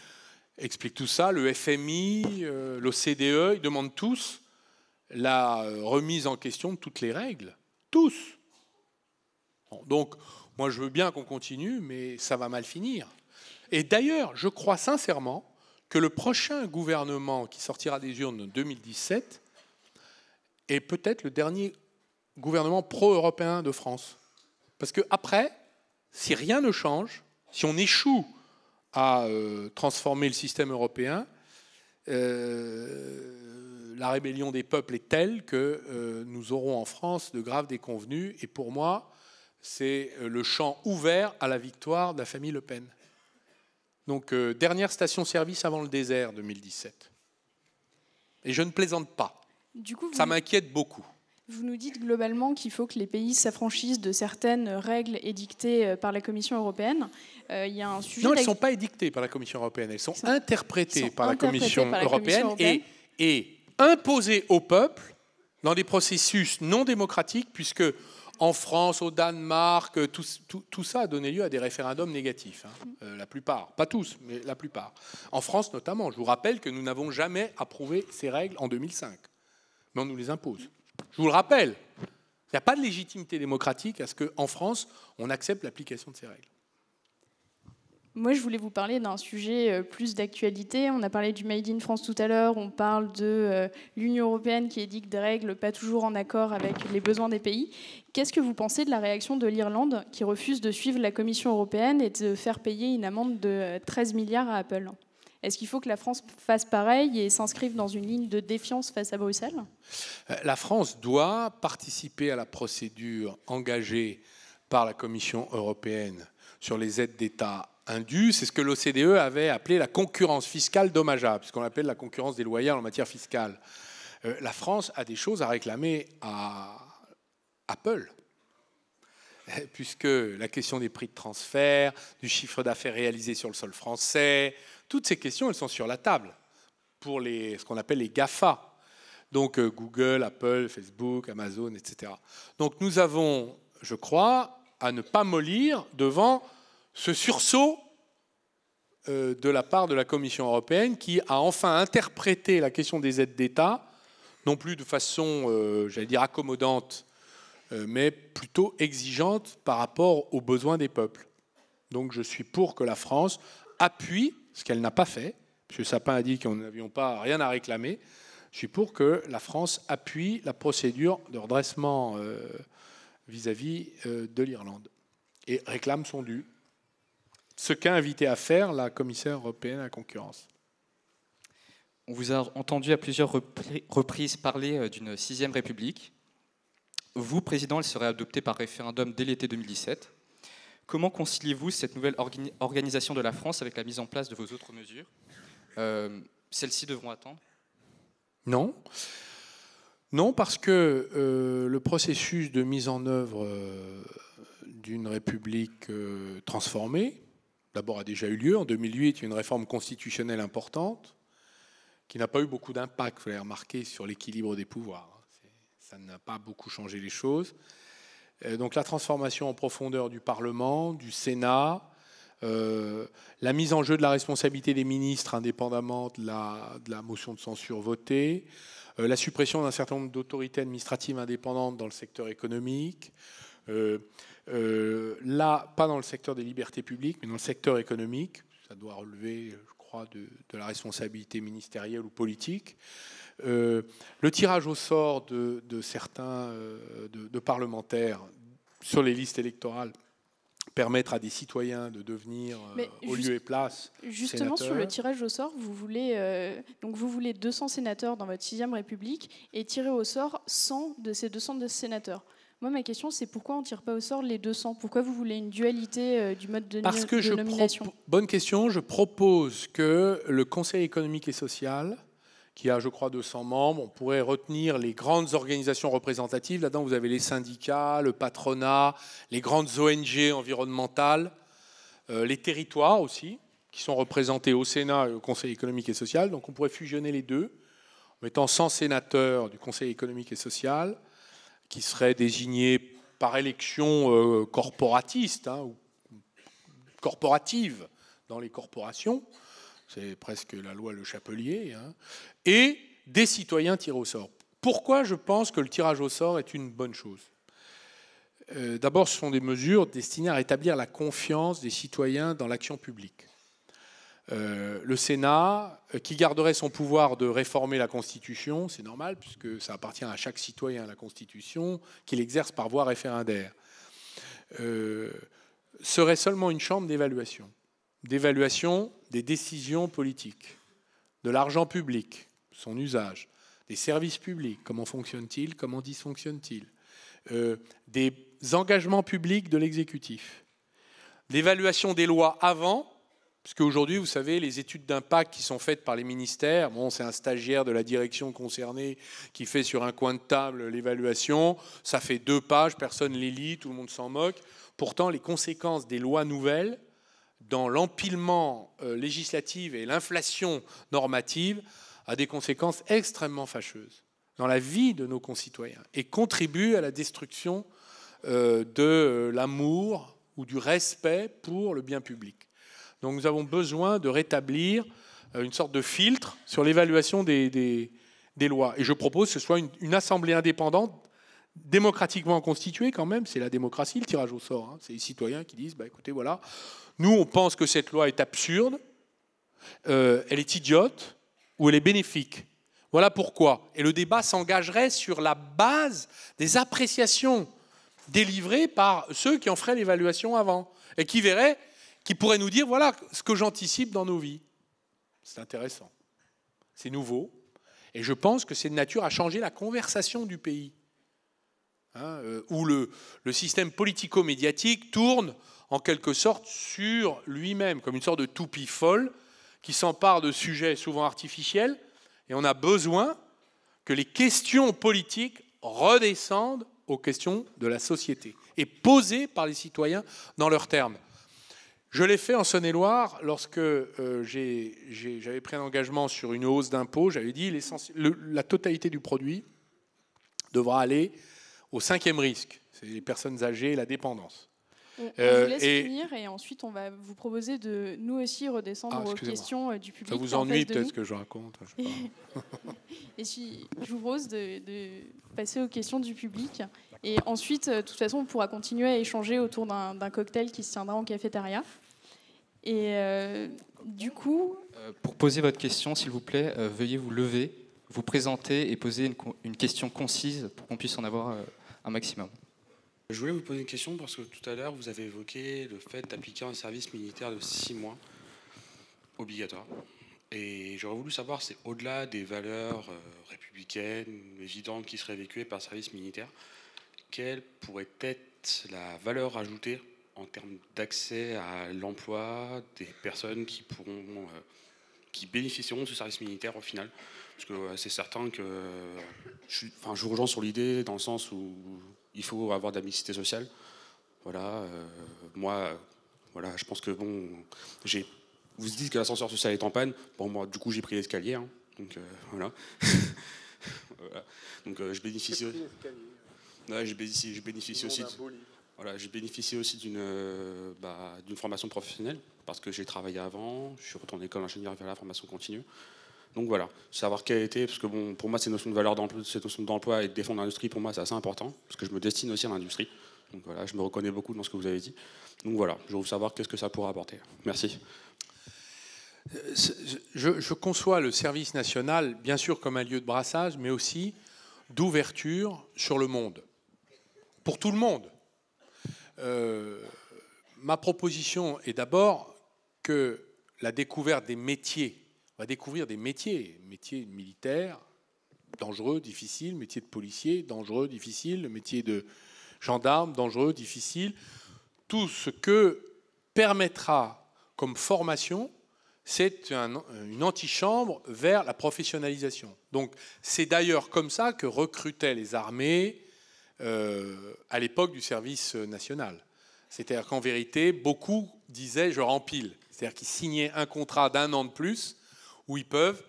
expliquent tout ça. Le FMI, l'OCDE, ils demandent tous la remise en question de toutes les règles. Tous. Bon, donc, moi, je veux bien qu'on continue, mais ça va mal finir. Et d'ailleurs, je crois sincèrement que le prochain gouvernement qui sortira des urnes en 2017 est peut-être le dernier gouvernement pro-européen de France. Parce qu'après, si rien ne change, si on échoue à transformer le système européen, la rébellion des peuples est telle que nous aurons en France de graves déconvenues. Et pour moi, c'est le champ ouvert à la victoire de la famille Le Pen. Donc, dernière station-service avant le désert, 2017. Et je ne plaisante pas. Du coup, ça m'inquiète beaucoup. Vous nous dites globalement qu'il faut que les pays s'affranchissent de certaines règles édictées par la Commission européenne. Il y a un sujet. Non, elles ne sont pas édictées par la Commission européenne. Elles sont interprétées par la Commission européenne et imposées au peuple dans des processus non démocratiques, puisque en France, au Danemark, tout ça a donné lieu à des référendums négatifs. La plupart, pas tous, mais la plupart. En France notamment, je vous rappelle que nous n'avons jamais approuvé ces règles en 2005. Mais on nous les impose. Je vous le rappelle, il n'y a pas de légitimité démocratique à ce qu'en France, on accepte l'application de ces règles. Moi, je voulais vous parler d'un sujet plus d'actualité. On a parlé du Made in France tout à l'heure. On parle de l'Union européenne qui édicte des règles pas toujours en accord avec les besoins des pays. Qu'est-ce que vous pensez de la réaction de l'Irlande qui refuse de suivre la Commission européenne et de faire payer une amende de 13 milliards à Apple ? Est-ce qu'il faut que la France fasse pareil et s'inscrive dans une ligne de défiance face à Bruxelles ? La France doit participer à la procédure engagée par la Commission européenne sur les aides d'État indues. C'est ce que l'OCDE avait appelé la concurrence fiscale dommageable, puisqu'on l'appelle la concurrence déloyale en matière fiscale. La France a des choses à réclamer à Apple, puisque la question des prix de transfert, du chiffre d'affaires réalisé sur le sol français, toutes ces questions, elles sont sur la table pour ce qu'on appelle les GAFA. Donc Google, Apple, Facebook, Amazon, etc. Donc nous avons, je crois, à ne pas mollir devant ce sursaut de la part de la Commission européenne qui a enfin interprété la question des aides d'État, non plus de façon, j'allais dire, accommodante, mais plutôt exigeante par rapport aux besoins des peuples. Donc je suis pour que la France appuie, ce qu'elle n'a pas fait, M. Sapin a dit qu'on n'avions pas rien à réclamer, je suis pour que la France appuie la procédure de redressement vis-à-vis de l'Irlande et réclame son dû. Ce qu'a invité à faire la commissaire européenne à la concurrence. On vous a entendu à plusieurs reprises parler d'une 6e République. Vous, Président, elle serait adoptée par référendum dès l'été 2017. Comment conciliez-vous cette nouvelle organisation de la France avec la mise en place de vos autres mesures ? Celles-ci devront attendre ? Non. Non, parce que le processus de mise en œuvre d'une République transformée, d'abord a déjà eu lieu. En 2008, une réforme constitutionnelle importante qui n'a pas eu beaucoup d'impact, vous l'avez remarqué, sur l'équilibre des pouvoirs. Ça n'a pas beaucoup changé les choses. Donc la transformation en profondeur du Parlement, du Sénat, la mise en jeu de la responsabilité des ministres indépendamment de la motion de censure votée, la suppression d'un certain nombre d'autorités administratives indépendantes dans le secteur économique, là, pas dans le secteur des libertés publiques, mais dans le secteur économique, ça doit relever, je crois, de la responsabilité ministérielle ou politique. Le tirage au sort de certains de parlementaires sur les listes électorales, permettre à des citoyens de devenir au lieu et place justement sénateurs. Sur le tirage au sort, vous voulez 200 sénateurs dans votre 6e République et tirer au sort 100 de ces 200 sénateurs. Moi, ma question, c'est pourquoi on ne tire pas au sort les 200 ? Pourquoi vous voulez une dualité du mode de nomination ? Bonne question. Je propose que le Conseil économique et social, qui a, je crois, 200 membres, on pourrait retenir les grandes organisations représentatives. Là-dedans, vous avez les syndicats, le patronat, les grandes ONG environnementales, les territoires aussi, qui sont représentés au Sénat et au Conseil économique et social. Donc on pourrait fusionner les deux, en mettant 100 sénateurs du Conseil économique et social, qui seraient désignés par élection corporatiste, ou corporative dans les corporations. C'est presque la loi Le Chapelier, et des citoyens tirés au sort. Pourquoi je pense que le tirage au sort est une bonne chose ? D'abord, ce sont des mesures destinées à rétablir la confiance des citoyens dans l'action publique. Le Sénat, qui garderait son pouvoir de réformer la Constitution, c'est normal, puisque ça appartient à chaque citoyen, la Constitution, qu'il exerce par voie référendaire, serait seulement une chambre d'évaluation des décisions politiques, de l'argent public, son usage, des services publics, comment fonctionne-t-il, comment dysfonctionne-t-il, des engagements publics de l'exécutif, l'évaluation des lois avant, parce qu'aujourd'hui, vous savez, les études d'impact qui sont faites par les ministères, c'est un stagiaire de la direction concernée qui fait sur un coin de table l'évaluation, ça fait 2 pages, personne ne les lit, tout le monde s'en moque. Pourtant, les conséquences des lois nouvelles, dans l'empilement législatif et l'inflation normative, a des conséquences extrêmement fâcheuses dans la vie de nos concitoyens et contribue à la destruction de l'amour ou du respect pour le bien public. Donc nous avons besoin de rétablir une sorte de filtre sur l'évaluation des lois. Et je propose que ce soit une assemblée indépendante, démocratiquement constituée quand même, c'est la démocratie, le tirage au sort. C'est les citoyens qui disent, écoutez, voilà, nous on pense que cette loi est absurde, elle est idiote ou elle est bénéfique. Voilà pourquoi. Et le débat s'engagerait sur la base des appréciations délivrées par ceux qui en feraient l'évaluation avant et qui pourraient nous dire, voilà ce que j'anticipe dans nos vies. C'est intéressant. C'est nouveau. Et je pense que c'est de nature à changer la conversation du pays. Où le système politico-médiatique tourne en quelque sorte sur lui-même, comme une sorte de toupie folle qui s'empare de sujets souvent artificiels. Et on a besoin que les questions politiques redescendent aux questions de la société et posées par les citoyens dans leurs termes. Je l'ai fait en Saône-et-Loire lorsque j'avais pris un engagement sur une hausse d'impôts. J'avais dit la totalité du produit devra aller au 5e risque, c'est les personnes âgées et la dépendance. On vous laisse finir et ensuite on va vous proposer de nous aussi redescendre aux questions du public. Ça vous ennuie peut-être ce que je raconte, je sais pas. Et si je vous propose de passer aux questions du public. Et ensuite, de toute façon, on pourra continuer à échanger autour d'un cocktail qui se tiendra en cafétéria. Et du coup... Pour poser votre question, s'il vous plaît, veuillez vous lever, vous présenter et poser une question concise pour qu'on puisse en avoir un maximum. Je voulais vous poser une question parce que tout à l'heure, vous avez évoqué le fait d'appliquer un service militaire de 6 mois obligatoire. Et j'aurais voulu savoir, c'est au-delà des valeurs républicaines, évidentes qui seraient véhiculées par le service militaire, quelle pourrait être la valeur ajoutée en termes d'accès à l'emploi des personnes qui bénéficieront de ce service militaire au final? Parce que c'est certain que je vous rejoins sur l'idée dans le sens où il faut avoir de la mixité sociale. Voilà, moi, voilà, je pense que bon, vous dites que l'ascenseur social est en panne. Bon, moi, du coup, j'ai pris l'escalier, donc voilà. Voilà. Donc je bénéficie. Ouais, je bénéficie aussi. Voilà, j'ai bénéficié aussi d'une formation professionnelle parce que j'ai travaillé avant, je suis retourné à l'école d'ingénieur vers la formation continue. Donc voilà, savoir quelle était, parce que bon, pour moi, ces notions de valeur d'emploi, cette notion d'emploi et de défendre l'industrie, pour moi, c'est assez important, parce que je me destine aussi à l'industrie. Donc voilà, je me reconnais beaucoup dans ce que vous avez dit. Donc voilà, je veux savoir qu'est-ce que ça pourra apporter. Merci. Je conçois le service national, bien sûr, comme un lieu de brassage, mais aussi d'ouverture sur le monde. Pour tout le monde. Ma proposition est d'abord que la découverte des métiers, on va découvrir des métiers militaires, dangereux, difficiles, métiers de policier, dangereux, difficiles, le métier de gendarme, dangereux, difficile. Tout ce que permettra comme formation, c'est une antichambre vers la professionnalisation. Donc c'est d'ailleurs comme ça que recrutaient les armées à l'époque du service national. C'est-à-dire qu'en vérité, beaucoup disaient « je rempile ». C'est-à-dire qu'ils signaient un contrat d'1 an de plus où ils peuvent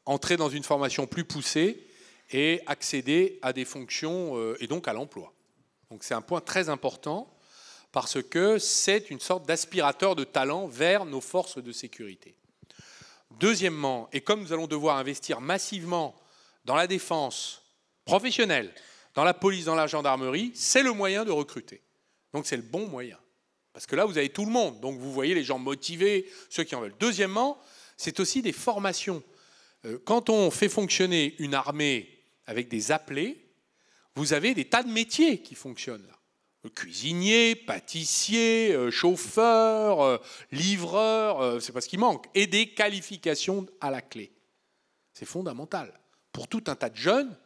entrer dans une formation plus poussée et accéder à des fonctions et donc à l'emploi. Donc c'est un point très important parce que c'est une sorte d'aspirateur de talent vers nos forces de sécurité. Deuxièmement, et comme nous allons devoir investir massivement dans la défense professionnelle, dans la police, dans la gendarmerie, c'est le moyen de recruter. Donc c'est le bon moyen. Parce que là, vous avez tout le monde. Donc vous voyez les gens motivés, ceux qui en veulent. Deuxièmement, c'est aussi des formations. Quand on fait fonctionner une armée avec des appelés, vous avez des tas de métiers qui fonctionnent là. Cuisinier, pâtissier, chauffeur, livreur, c'est pas ce qui manque. Et des qualifications à la clé. C'est fondamental. Pour tout un tas de jeunes,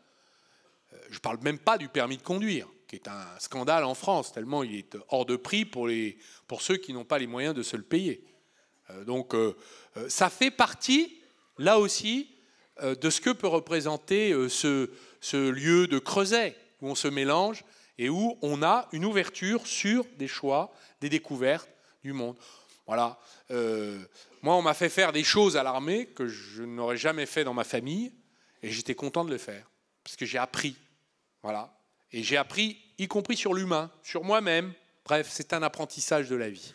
je ne parle même pas du permis de conduire, qui est un scandale en France, tellement il est hors de prix pour ceux qui n'ont pas les moyens de se le payer. Donc ça fait partie, là aussi, de ce que peut représenter ce lieu de creuset, où on se mélange et où on a une ouverture sur des choix, des découvertes du monde. Voilà. Moi, on m'a fait faire des choses à l'armée que je n'aurais jamais fait dans ma famille, et j'étais content de le faire, parce que j'ai appris. Voilà. Et j'ai appris, y compris sur l'humain, sur moi-même. Bref, c'est un apprentissage de la vie.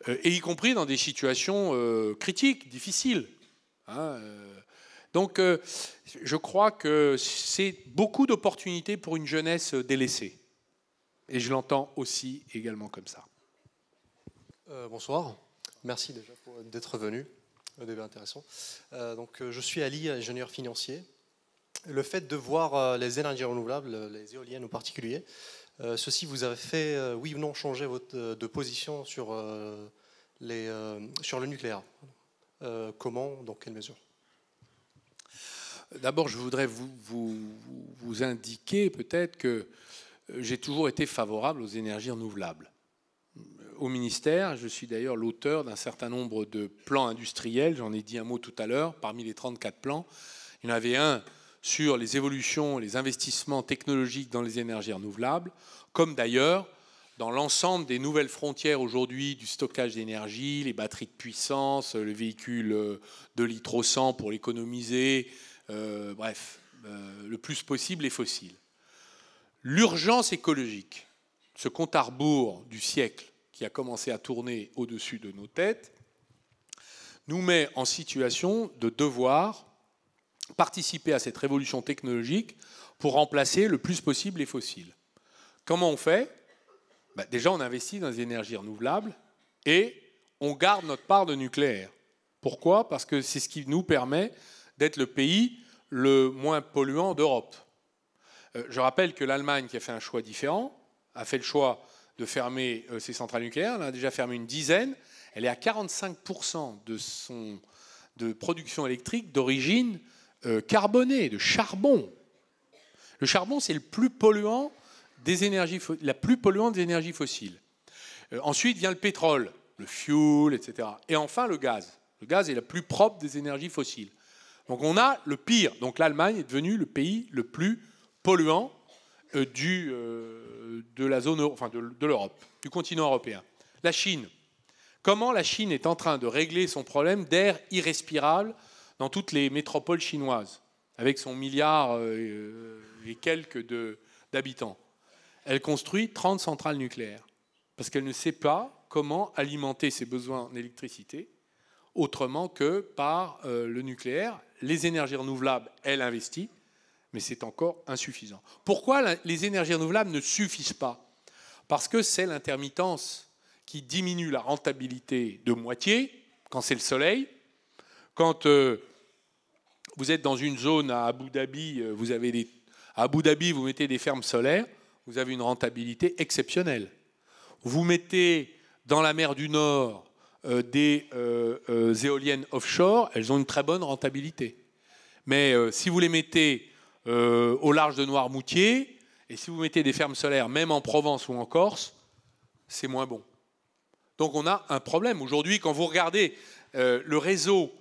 Et y compris dans des situations critiques, difficiles. Donc, je crois que c'est beaucoup d'opportunités pour une jeunesse délaissée. Et je l'entends aussi également comme ça. Bonsoir. Merci déjà d'être venu. Un débat intéressant. Donc, je suis Ali, ingénieur financier. Le fait de voir les énergies renouvelables, les éoliennes en particulier, ceci vous a fait, oui ou non, changer de position sur le nucléaire. Comment, dans quelle mesure? D'abord, je voudrais vous indiquer peut-être que j'ai toujours été favorable aux énergies renouvelables. Au ministère, je suis d'ailleurs l'auteur d'un certain nombre de plans industriels, j'en ai dit un mot tout à l'heure, parmi les 34 plans, il y en avait un sur les évolutions, les investissements technologiques dans les énergies renouvelables, comme d'ailleurs dans l'ensemble des nouvelles frontières aujourd'hui du stockage d'énergie, les batteries de puissance, le véhicule 2 litres au 100 pour l'économiser, le plus possible les fossiles. L'urgence écologique, ce compte à rebours du siècle qui a commencé à tourner au-dessus de nos têtes, nous met en situation de devoir participer à cette révolution technologique pour remplacer le plus possible les fossiles. Comment on fait? Déjà, on investit dans les énergies renouvelables et on garde notre part de nucléaire. Pourquoi? Parce que c'est ce qui nous permet d'être le pays le moins polluant d'Europe. Je rappelle que l'Allemagne, qui a fait un choix différent, a fait le choix de fermer ses centrales nucléaires. Elle en a déjà fermé une dizaine. Elle est à 45% de production électrique d'origine carbonée, de charbon. Le charbon, c'est le plus polluant la plus polluante des énergies fossiles. Ensuite vient le pétrole, le fuel, etc. Et enfin le gaz. Le gaz est la plus propre des énergies fossiles. Donc on a le pire. Donc l'Allemagne est devenue le pays le plus polluant de la zone, enfin de l'Europe, du continent européen. La Chine. Comment la Chine est en train de régler son problème d'air irrespirable dans toutes les métropoles chinoises, avec son milliard et quelques d'habitants? elle construit 30 centrales nucléaires. Parce qu'elle ne sait pas comment alimenter ses besoins en électricité autrement que par le nucléaire. Les énergies renouvelables, elle investit, mais c'est encore insuffisant. Pourquoi les énergies renouvelables ne suffisent pas? Parce que c'est l'intermittence qui diminue la rentabilité de moitié quand c'est le soleil. Quand vous êtes dans une zone à Abu Dhabi, à Abu Dhabi, vous mettez des fermes solaires, vous avez une rentabilité exceptionnelle. Vous mettez dans la mer du Nord des éoliennes offshore, elles ont une très bonne rentabilité. Mais si vous les mettez au large de Noirmoutier, et si vous mettez des fermes solaires, même en Provence ou en Corse, c'est moins bon. Donc on a un problème. Aujourd'hui, quand vous regardez le réseau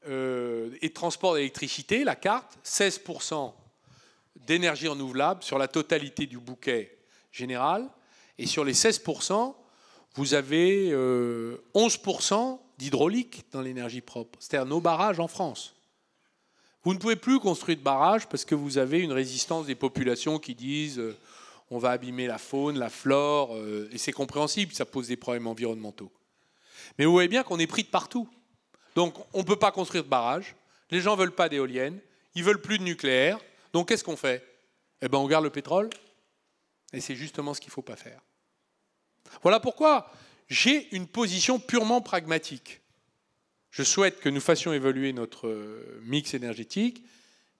et de transport d'électricité, la carte, 16% d'énergie renouvelable sur la totalité du bouquet général, et sur les 16%, vous avez 11% d'hydraulique dans l'énergie propre, c'est-à-dire nos barrages en France. Vous ne pouvez plus construire de barrages parce que vous avez une résistance des populations qui disent on va abîmer la faune, la flore, et c'est compréhensible, ça pose des problèmes environnementaux. Mais vous voyez bien qu'on est pris de partout. Donc on ne peut pas construire de barrages, les gens ne veulent pas d'éoliennes, ils ne veulent plus de nucléaire, donc qu'est-ce qu'on fait? Eh bien on garde le pétrole, et c'est justement ce qu'il ne faut pas faire. Voilà pourquoi j'ai une position purement pragmatique. Je souhaite que nous fassions évoluer notre mix énergétique,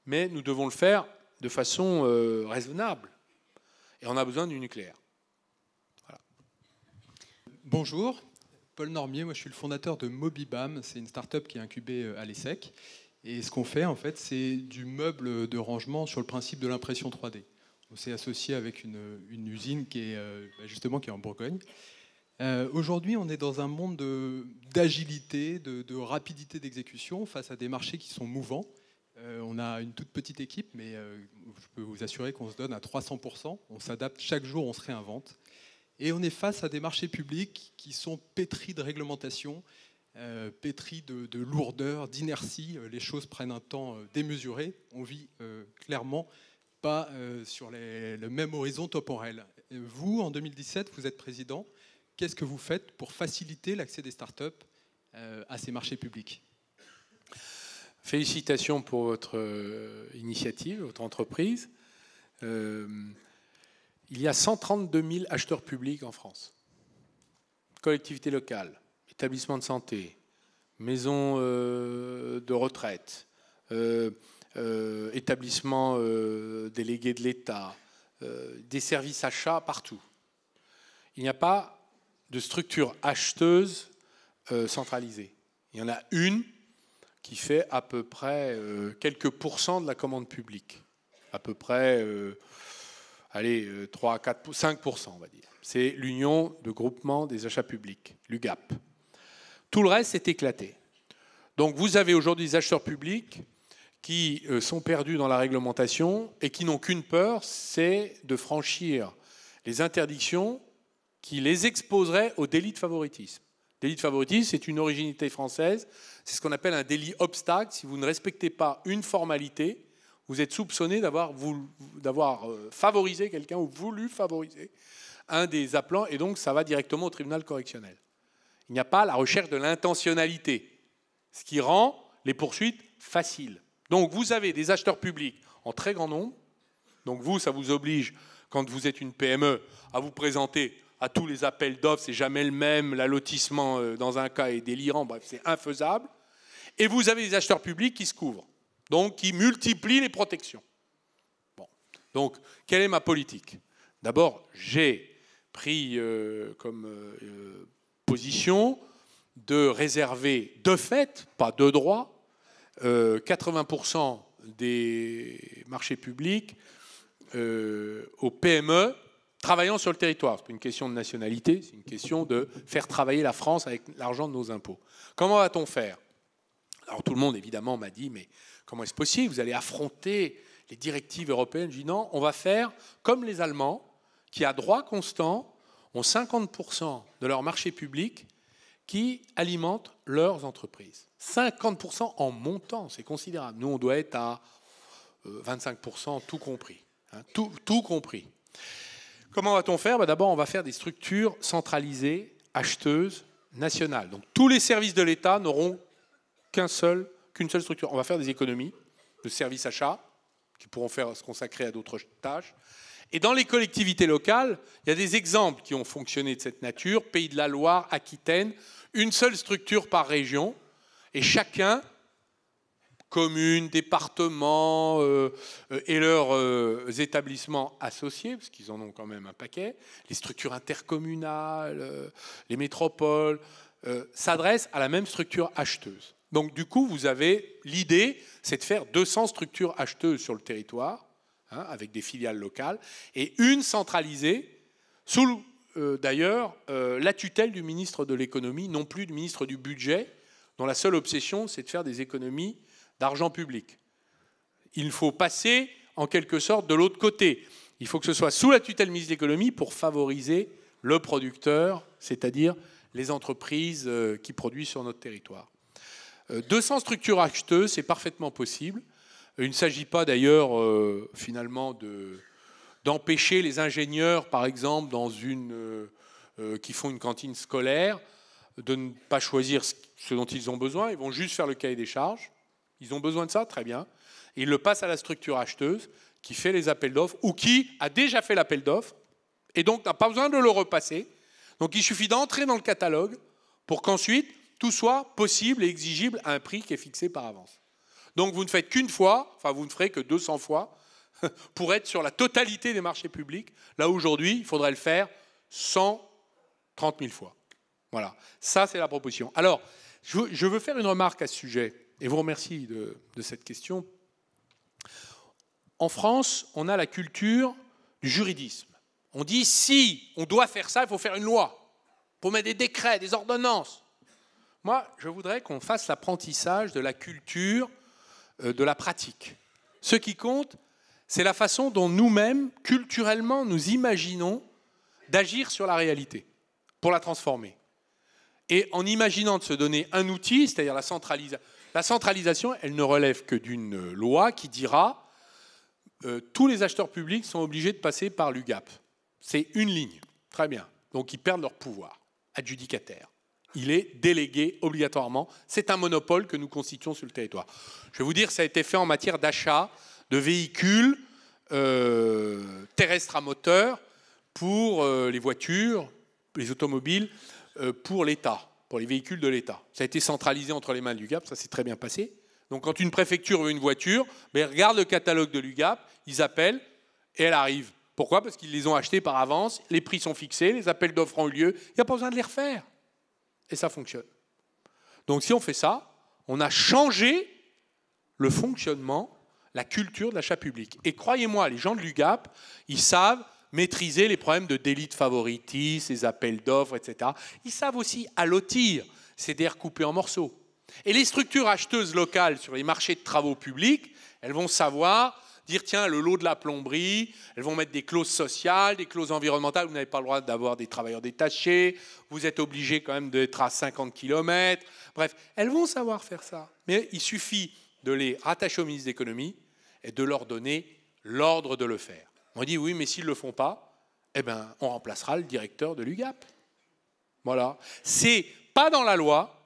mais nous devons le faire de façon raisonnable. Et on a besoin du nucléaire. Voilà. Bonjour, Paul Normier, moi je suis le fondateur de Mobibam, c'est une start-up qui est incubée à l'ESSEC. Et ce qu'on fait, en fait, c'est du meuble de rangement sur le principe de l'impression 3D. On s'est associé avec une usine qui est justement qui est en Bourgogne. Aujourd'hui, on est dans un monde d'agilité, de rapidité d'exécution face à des marchés qui sont mouvants. On a une toute petite équipe, mais je peux vous assurer qu'on se donne à 300%. On s'adapte chaque jour, on se réinvente. Et on est face à des marchés publics qui sont pétris de réglementation, pétris de lourdeur, d'inertie. Les choses prennent un temps démesuré. On vit clairement pas sur le même horizon temporel. Vous, en 2017, vous êtes président. Qu'est-ce que vous faites pour faciliter l'accès des startups à ces marchés publics? Félicitations pour votre initiative, votre entreprise. Il y a 132 000 acheteurs publics en France. Collectivités locales, établissements de santé, maisons de retraite, établissements délégués de l'État, des services achats partout. Il n'y a pas de structure acheteuse centralisée. Il y en a une qui fait à peu près quelques pourcents de la commande publique. À peu près, 3, 4, 5%, on va dire. C'est l'Union de groupement des achats publics, l'UGAP. Tout le reste est éclaté. Donc vous avez aujourd'hui des acheteurs publics qui sont perdus dans la réglementation et qui n'ont qu'une peur, c'est de franchir les interdictions qui les exposeraient au délit de favoritisme. Délit de favoritisme, c'est une originalité française. C'est ce qu'on appelle un délit obstacle. Si vous ne respectez pas une formalité, vous êtes soupçonné d'avoir favorisé quelqu'un ou voulu favoriser un des appelants, et donc ça va directement au tribunal correctionnel. Il n'y a pas la recherche de l'intentionnalité, ce qui rend les poursuites faciles. Donc vous avez des acheteurs publics en très grand nombre. Donc vous, ça vous oblige, quand vous êtes une PME, à vous présenter à tous les appels d'offres, c'est jamais le même, l'allotissement dans un cas est délirant, bref, c'est infaisable. Et vous avez des acheteurs publics qui se couvrent, donc qui multiplient les protections. Bon. Donc, quelle est ma politique? D'abord, j'ai pris comme position de réserver de fait, pas de droit, 80% des marchés publics aux PME travaillant sur le territoire. Ce n'est pas une question de nationalité, c'est une question de faire travailler la France avec l'argent de nos impôts. Comment va-t-on faire? Alors tout le monde, évidemment, m'a dit, mais comment est-ce possible? Vous allez affronter les directives européennes? Je dis non, on va faire comme les Allemands, qui à droit constant ont 50% de leur marché public qui alimentent leurs entreprises. 50% en montant, c'est considérable. Nous, on doit être à 25%, tout compris. Hein, tout compris. Comment va-t-on faire? D'abord, on va faire des structures centralisées, acheteuses, nationales. Donc tous les services de l'État n'auront qu'une seule structure. On va faire des économies de services achats qui pourront se consacrer à d'autres tâches. Et dans les collectivités locales, il y a des exemples qui ont fonctionné de cette nature. Pays de la Loire, Aquitaine, une seule structure par région. Et chacun, communes, départements et leurs établissements associés, parce qu'ils en ont quand même un paquet, les structures intercommunales, les métropoles, s'adressent à la même structure acheteuse. Donc du coup, vous avez l'idée, c'est de faire 200 structures acheteuses sur le territoire, avec des filiales locales, et une centralisée, sous d'ailleurs la tutelle du ministre de l'économie, non plus du ministre du budget, dont la seule obsession, c'est de faire des économies d'argent public. Il faut passer, en quelque sorte, de l'autre côté. Il faut que ce soit sous la tutelle du ministre de l'économie pour favoriser le producteur, c'est-à-dire les entreprises qui produisent sur notre territoire. 200 structures acheteuses, c'est parfaitement possible. Il ne s'agit pas d'ailleurs finalement d'empêcher les ingénieurs, par exemple, qui font une cantine scolaire, de ne pas choisir ce dont ils ont besoin. Ils vont juste faire le cahier des charges. Ils ont besoin de ça, très bien. Et ils le passent à la structure acheteuse qui fait les appels d'offres ou qui a déjà fait l'appel d'offres et donc n'a pas besoin de le repasser. Donc il suffit d'entrer dans le catalogue pour qu'ensuite tout soit possible et exigible à un prix qui est fixé par avance. Donc vous ne faites qu'une fois, enfin vous ne ferez que 200 fois pour être sur la totalité des marchés publics. Là aujourd'hui, il faudrait le faire 130 000 fois. Voilà, ça c'est la proposition. Alors, je veux faire une remarque à ce sujet, et vous remercie de cette question. En France, on a la culture du juridisme. On dit, si on doit faire ça, il faut faire une loi, pour mettre des décrets, des ordonnances. Moi, je voudrais qu'on fasse l'apprentissage de la culture, de la pratique. Ce qui compte, c'est la façon dont nous-mêmes, culturellement, nous imaginons d'agir sur la réalité, pour la transformer. Et en imaginant de se donner un outil, c'est-à-dire la centralisation, elle ne relève que d'une loi qui dira tous les acheteurs publics sont obligés de passer par l'UGAP. C'est une ligne. Très bien. Donc ils perdent leur pouvoir adjudicataire. Il est délégué obligatoirement. C'est un monopole que nous constituons sur le territoire. Je vais vous dire, ça a été fait en matière d'achat de véhicules terrestres à moteur pour les voitures, les automobiles, pour l'État, pour les véhicules de l'État. Ça a été centralisé entre les mains de l'UGAP, ça s'est très bien passé. Donc quand une préfecture veut une voiture, regarde le catalogue de l'UGAP, ils appellent et elle arrive. Pourquoi? Parce qu'ils les ont achetés par avance, les prix sont fixés, les appels d'offres ont eu lieu, il n'y a pas besoin de les refaire. Et ça fonctionne. Donc si on fait ça, on a changé le fonctionnement, la culture de l'achat public. Et croyez-moi, les gens de l'UGAP, ils savent maîtriser les problèmes de délit de favoritisme, les appels d'offres, etc. Ils savent aussi allotir, c'est-à-dire couper en morceaux. Et les structures acheteuses locales sur les marchés de travaux publics, elles vont savoir dire, tiens, le lot de la plomberie, elles vont mettre des clauses sociales, des clauses environnementales, vous n'avez pas le droit d'avoir des travailleurs détachés, vous êtes obligé quand même d'être à 50 km. Bref, elles vont savoir faire ça. Mais il suffit de les rattacher au ministre de l'économie et de leur donner l'ordre de le faire. On dit oui, mais s'ils ne le font pas, on remplacera le directeur de l'UGAP. Voilà. C'est pas dans la loi,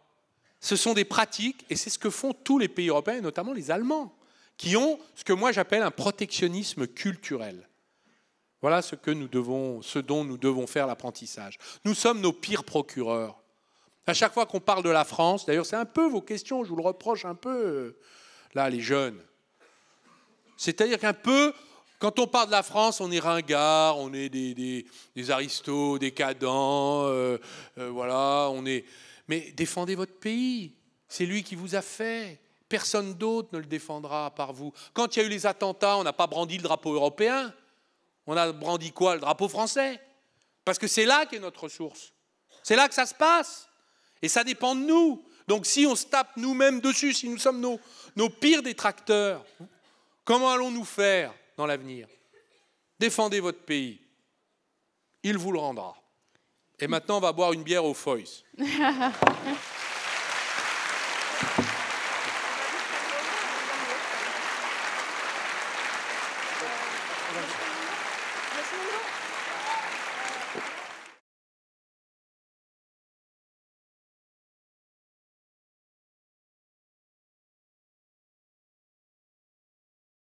ce sont des pratiques, et c'est ce que font tous les pays européens, et notamment les Allemands, qui ont ce que moi j'appelle un protectionnisme culturel. Voilà ce dont nous devons faire l'apprentissage. Nous sommes nos pires procureurs. À chaque fois qu'on parle de la France, d'ailleurs c'est un peu vos questions, je vous le reproche un peu, là les jeunes. C'est-à-dire qu'un peu, quand on parle de la France, on est ringard, on est des aristos, décadents, voilà, on est... Mais défendez votre pays, c'est lui qui vous a fait. Personne d'autre ne le défendra par vous. Quand il y a eu les attentats, on n'a pas brandi le drapeau européen. On a brandi quoi? Le drapeau français. Parce que c'est là qu'est notre ressource. C'est là que ça se passe. Et ça dépend de nous. Donc si on se tape nous-mêmes dessus, si nous sommes nos pires détracteurs, comment allons-nous faire dans l'avenir? Défendez votre pays. Il vous le rendra. Et maintenant, on va boire une bière au Foy's.